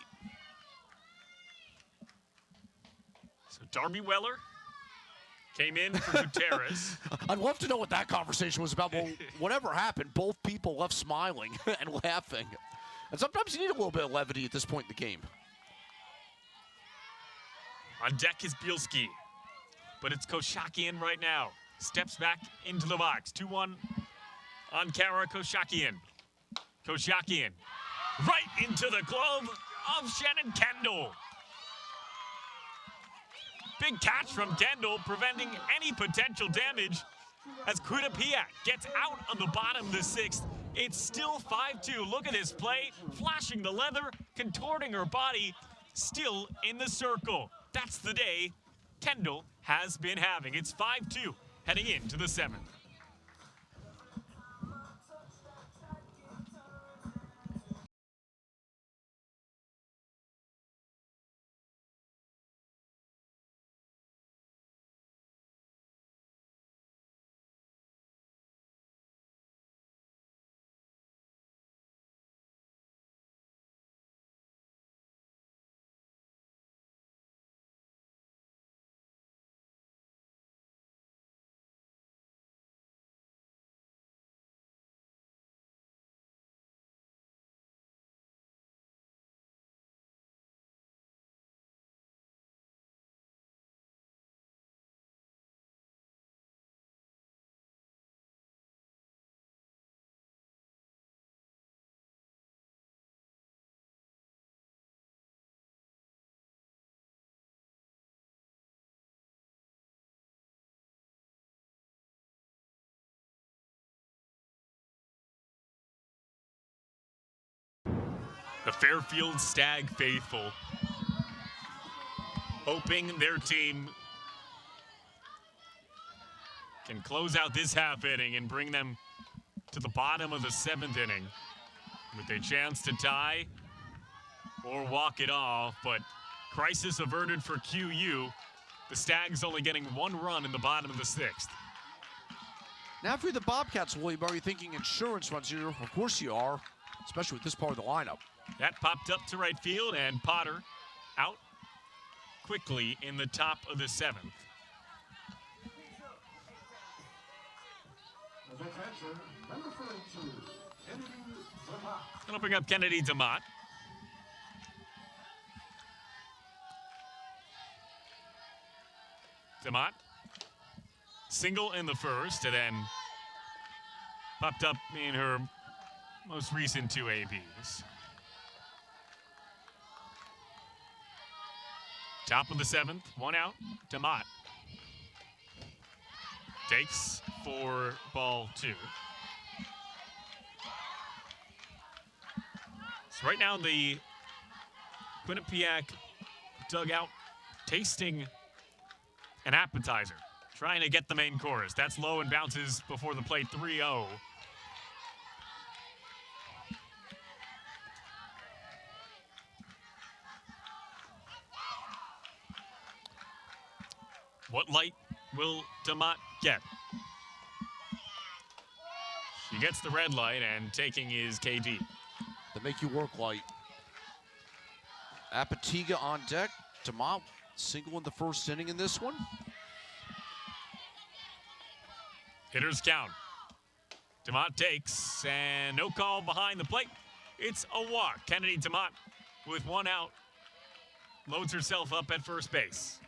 So Darby Weller came in for Gutierrez. I'd love to know what that conversation was about. Well, whatever happened, both people left smiling and laughing. And sometimes you need a little bit of levity at this point in the game. On deck is Bielski, but it's Koshakian right now. Steps back into the box. 2-1 on Kara Koshakian. Koshakian right into the glove of Shannon Kendall. Big catch from Kendall, preventing any potential damage as Quinnipiac gets out of the bottom of the 6th. It's still 5-2. Look at this play, flashing the leather, contorting her body, still in the circle. That's the day Kendall has been having. It's 5-2 heading into the 7th. The Fairfield Stag faithful hoping their team can close out this half inning and bring them to the bottom of the 7th inning with a chance to tie or walk it off. But crisis averted for QU. The Stags only getting 1 run in the bottom of the 6th. Now for the Bobcats, William, are you thinking insurance runs here? Of course you are, especially with this part of the lineup. That popped up to right field, and Potter out quickly in the top of the 7th. Gonna bring up Kennedy DeMott. DeMott, single in the first, and then popped up in her most recent 2 ABs. Top of the 7th, 1 out, DeMott. Takes for ball 2. So right now the Quinnipiac dugout tasting an appetizer, trying to get the main course. That's low and bounces before the plate, 3-0. What light will DeMott get? She gets the red light, and taking is KD. To make you work light. Apatiga on deck. DeMott single in the first inning in this one. Hitters count. DeMott takes, and no call behind the plate. It's a walk. Kennedy DeMott with 1 out loads herself up at first base.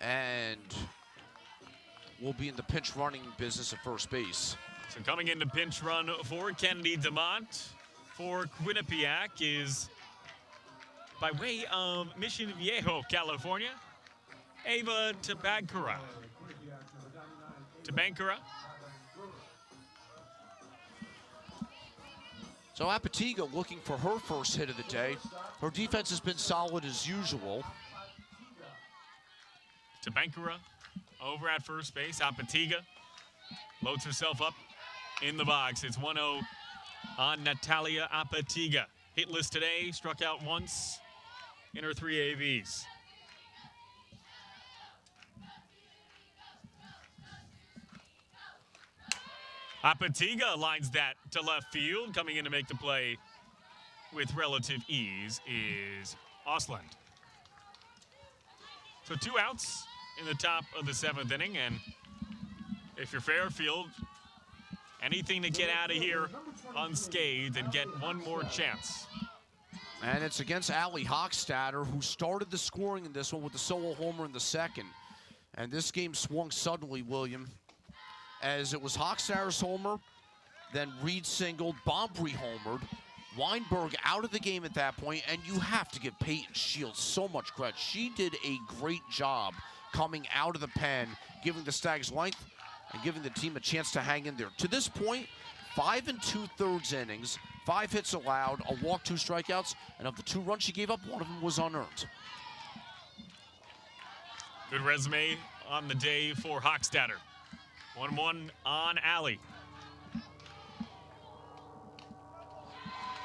And we'll be in the pinch running business at first base. So coming into pinch run for Kennedy DeMott for Quinnipiac is by way of Mission Viejo, California, Ava Tabankara. So Apatiga looking for her first hit of the day. Her defense has been solid as usual. Tabankara over at first base. Apatiga loads herself up in the box. It's 1-0 on Natalia Apatiga. Hitless today, struck out once in her 3 AVs. Apatiga lines that to left field. Coming in to make the play with relative ease is Osland. So 2 outs in the top of the 7th inning, and if you're Fairfield, anything to get out of here unscathed and get 1 more chance. And it's against Allie Hochstatter, who started the scoring in this one with the solo homer in the 2nd. And this game swung suddenly, William. as it was Hochstetter's homer, then Reed singled, Bombrey homered, Weinberg out of the game at that point, and you have to give Peyton Shields so much credit. She did a great job coming out of the pen, giving the Stags length and giving the team a chance to hang in there. To this point, 5 2/3 innings, 5 hits allowed, a walk, 2 strikeouts, and of the 2 runs she gave up, 1 of them was unearned. Good resume on the day for Hochstetter. 1-1 on Alley.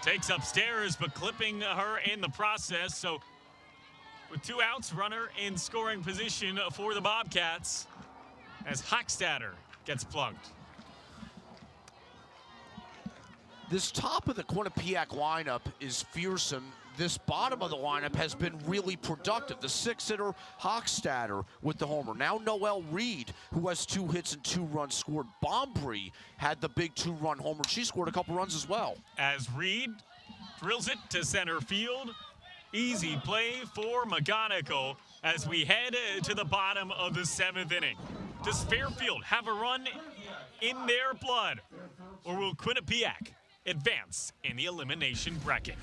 Takes upstairs, but clipping her in the process. So with 2 outs, runner in scoring position for the Bobcats as Hochstetter gets plugged. This top of the Quinnipiac lineup is fearsome. This bottom of the lineup has been really productive. The 6-hitter Hochstetter with the homer. Now Noelle Reed, who has 2 hits and 2 runs scored. Bombrey had the big 2-run homer. She scored a couple runs as well. As Reed drills it to center field. Easy play for McGonigal as we head to the bottom of the 7th inning. Does Fairfield have a run in their blood, or will Quinnipiac advance in the elimination bracket?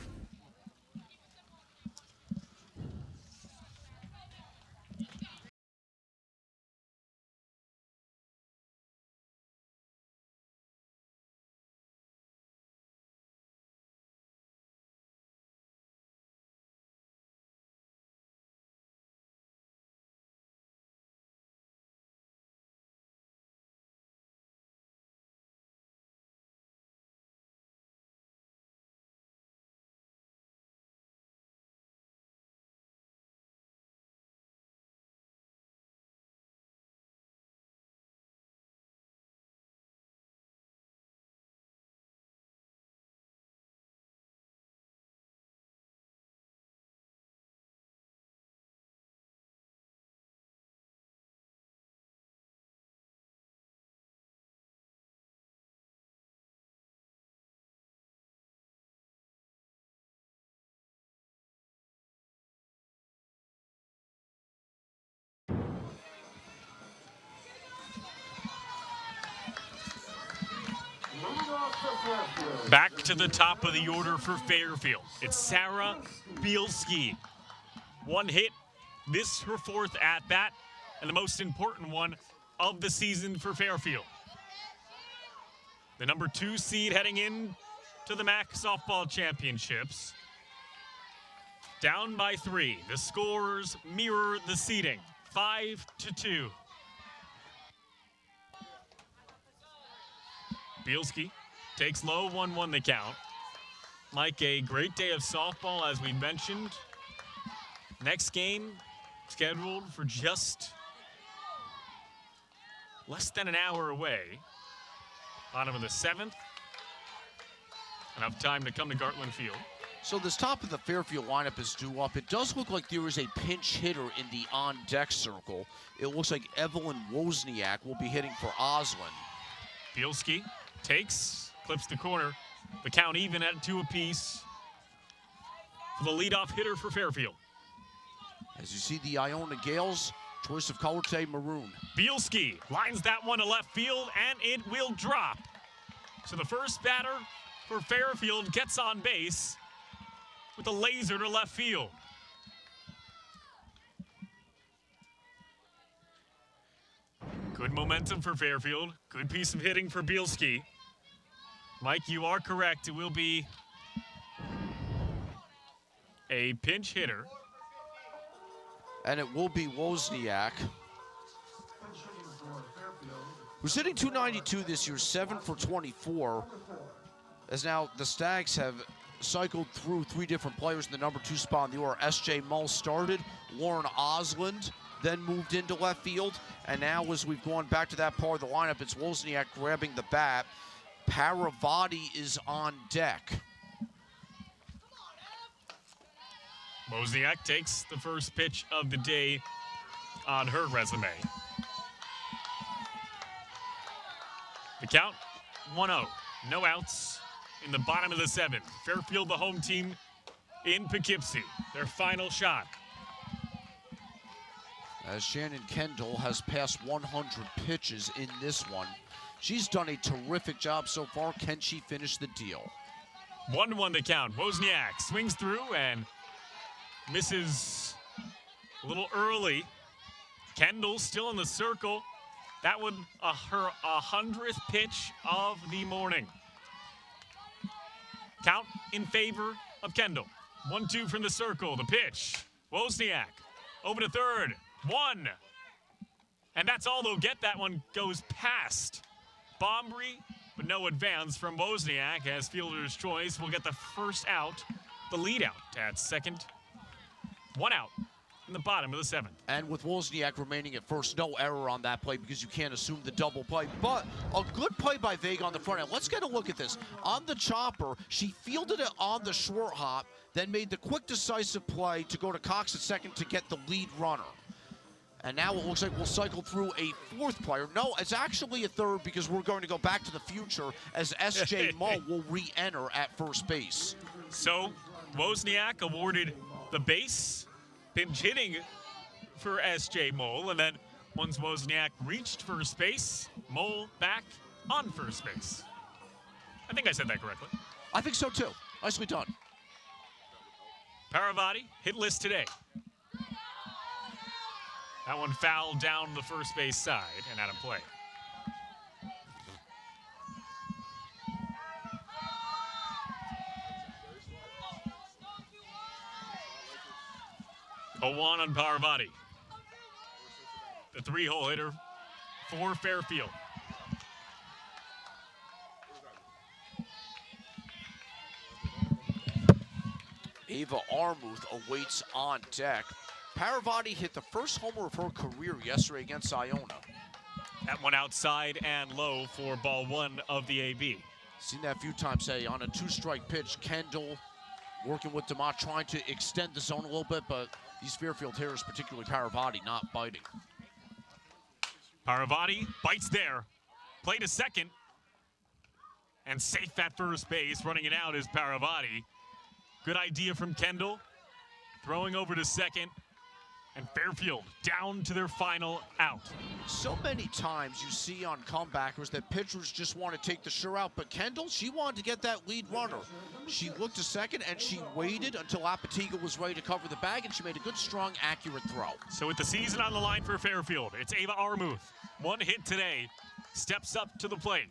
Back to the top of the order for Fairfield. It's Sarah Bielski. 1 hit, this her 4th at-bat, and the most important one of the season for Fairfield. The number 2 seed heading in to the MAAC softball championships. Down by 3. The scores mirror the seeding, 5-2. Bielski takes low, 1-1 the count. Mike, a great day of softball, as we mentioned. Next game scheduled for just less than an hour away. Bottom of the 7th. Enough time to come to Gartland Field. So this top of the Fairfield lineup is due up. It does look like there is a pinch hitter in the on-deck circle. It looks like Evelyn Wozniak will be hitting for Oslin. Bielski takes, clips the corner. The count even at 2 apiece for the leadoff hitter for Fairfield. As you see the Iona Gales, choice of color today, maroon. Bielski lines that one to left field, and it will drop. So the first batter for Fairfield gets on base with a laser to left field. Good momentum for Fairfield. Good piece of hitting for Bielski. Mike, you are correct. It will be a pinch hitter. And it will be Wozniak, who's hitting .292 this year, 7 for 24. As now the Stags have cycled through 3 different players in the number 2 spot in the order. S.J. Mull started, Lauren Osland then moved into left field, and now as we've gone back to that part of the lineup, it's Wozniak grabbing the bat. Paravati is on deck. Wozniak takes the first pitch of the day on her resume. The count, 1-0. No outs in the bottom of the 7th. Fairfield, the home team in Poughkeepsie. Their final shot. As Shannon Kendall has passed 100 pitches in this one. She's done a terrific job so far. Can she finish the deal? 1-1 the count. Wozniak swings through and misses a little early. Kendall still in the circle. That would her 100th pitch of the morning. Count in favor of Kendall. 1-2 from the circle. The pitch. Wozniak over to third. 1. And that's all they'll get. That one goes past Bombry, but no advance from Wozniak as fielder's choice will get the first out, the lead out at second. 1 out in the bottom of the 7th. And with Wozniak remaining at first, no error on that play because you can't assume the double play. But a good play by Vega on the front end. Let's get a look at this. On the chopper, she fielded it on the short hop, then made the quick decisive play to go to Cox at second to get the lead runner. And now it looks like we'll cycle through a 4th player. No, it's actually a 3rd because we're going to go back to the future as S.J. Mull will re-enter at first base. So Wozniak awarded the base, pinch hitting for S.J. Mull, and then once Wozniak reached first base, Mull back on first base. I think I said that correctly. I think so too. Nicely done. Paravati, hit list today. That one fouled down the first base side and out of play. A 1 on Paravati. The 3-hole hitter for Fairfield. Ava Armuth awaits on deck. Paravati hit the first homer of her career yesterday against Iona. That one outside and low for ball 1 of the AB. Seen that a few times, say, on a 2-strike pitch. Kendall working with DeMott, trying to extend the zone a little bit, but these Fairfield hitters, particularly Paravati, not biting. Paravati bites there. Play to second. And safe at first base. Running it out is Paravati. Good idea from Kendall. Throwing over to second. And Fairfield down to their final out. So many times you see on comebackers that pitchers just want to take the sure out, but Kendall, she wanted to get that lead runner. She looked to second and she waited until Apatiga was ready to cover the bag, and she made a good, strong, accurate throw. So with the season on the line for Fairfield, it's Ava Armuth. 1 hit today, steps up to the plate.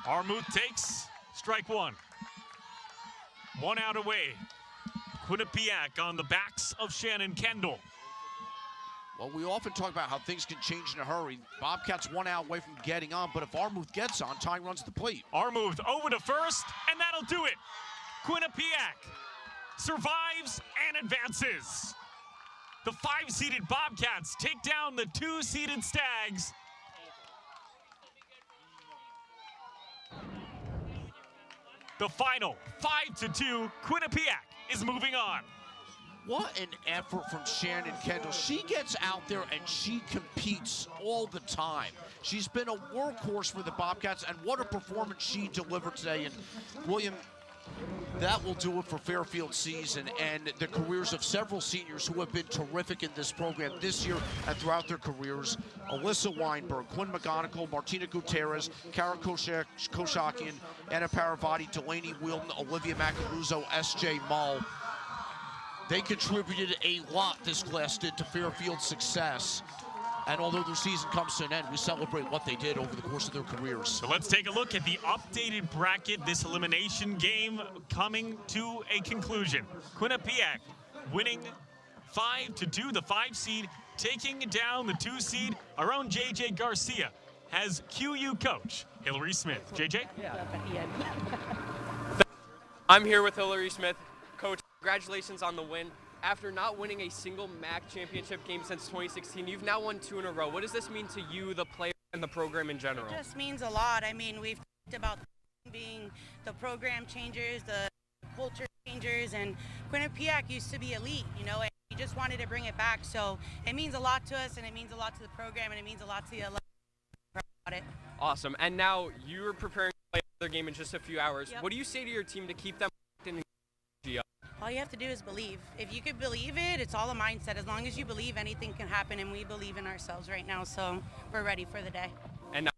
Armuth takes strike 1. 1 out away. Quinnipiac on the backs of Shannon Kendall. Well, we often talk about how things can change in a hurry. Bobcats 1 out away from getting on, but if Armuth gets on, Ty runs the plate. Armuth over to first, and that'll do it. Quinnipiac survives and advances. The 5-seeded Bobcats take down the 2-seeded Stags. The final 5-2, Quinnipiac is moving on. What an effort from Shannon Kendall. She gets out there and she competes all the time. She's been a workhorse for the Bobcats, and what a performance she delivered today. And William, that will do it for Fairfield season and the careers of several seniors who have been terrific in this program this year and throughout their careers. Alyssa Weinberg, Quinn McGonigal, Martina Gutierrez, Kara Koshakian, Anna Paravati, Delaney Wheeldon, Olivia Macaluso, S.J. Mull. They contributed a lot, this class did, to Fairfield's success. And although their season comes to an end, we celebrate what they did over the course of their careers. So let's take a look at the updated bracket. This elimination game coming to a conclusion. Quinnipiac winning 5-2, the 5-seed, taking down the 2-seed. Our own JJ Garcia has QU coach Hillary Smith. JJ? I'm here with Hillary Smith. Coach, congratulations on the win. After not winning a single MAAC championship game since 2016, you've now won 2 in a row. What does this mean to you, the player, and the program in general? It just means a lot. I mean, we've talked about being the program changers, the culture changers, and Quinnipiac used to be elite, you know, and we just wanted to bring it back. So it means a lot to us, and it means a lot to the program, and it means a lot to the alumni about it. Awesome. And now you're preparing to play another game in just a few hours. Yep. What do you say to your team to keep them in? all you have to do is believe. If you could believe it, it's all a mindset. As long as you believe, anything can happen, and we believe in ourselves right now, so we're ready for the day. And now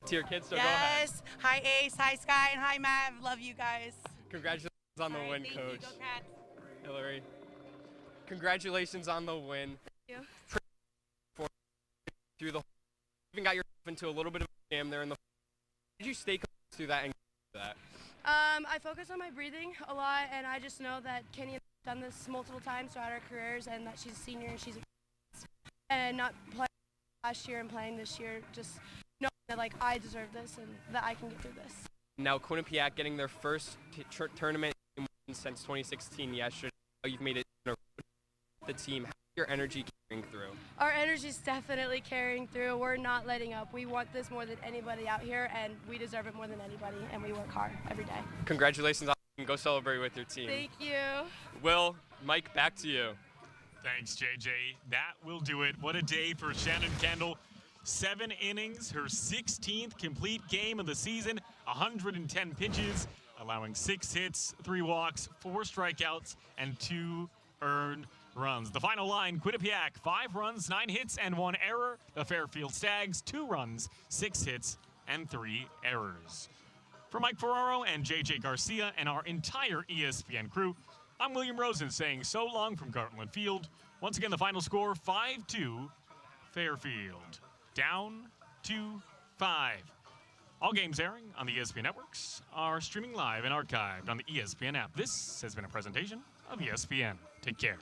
to your kids, so go ahead. Yes. Hi, Ace. Hi, Sky. And hi, Mav. Love you guys. Congratulations on the All right, win, thank Coach. You. Go Cats. Hillary. Congratulations on the win. Thank you. Through the even got yourself into a little bit of a jam there in the. Did you stay through that and that? I focus on my breathing a lot, and I just know that Kenny has done this multiple times throughout her careers, and that she's a senior and she's and not playing last year and playing this year, just knowing that like I deserve this and that I can get through this. Now Quinnipiac getting their first tournament win since 2016 yesterday. You've made it in a row with the team. How's your energy carrying through? Our energy's definitely carrying through. We're not letting up. We want this more than anybody out here, and we deserve it more than anybody, and we work hard every day. Congratulations on and go celebrate with your team. Thank you. Will, Mike, back to you. Thanks, JJ. That will do it. What a day for Shannon Kendall. 7 innings, her 16th complete game of the season, 110 pitches, allowing 6 hits, 3 walks, 4 strikeouts, and 2 earned runs. The final line, Quinnipiac, 5 runs, 9 hits, and 1 error. The Fairfield Stags, 2 runs, 6 hits, and 3 errors. For Mike Ferraro and JJ Garcia and our entire ESPN crew, I'm William Rosen saying so long from Gartland Field. Once again, the final score, 5-2 Fairfield. Down to 5. All games airing on the ESPN networks are streaming live and archived on the ESPN app. This has been a presentation of ESPN. Take care.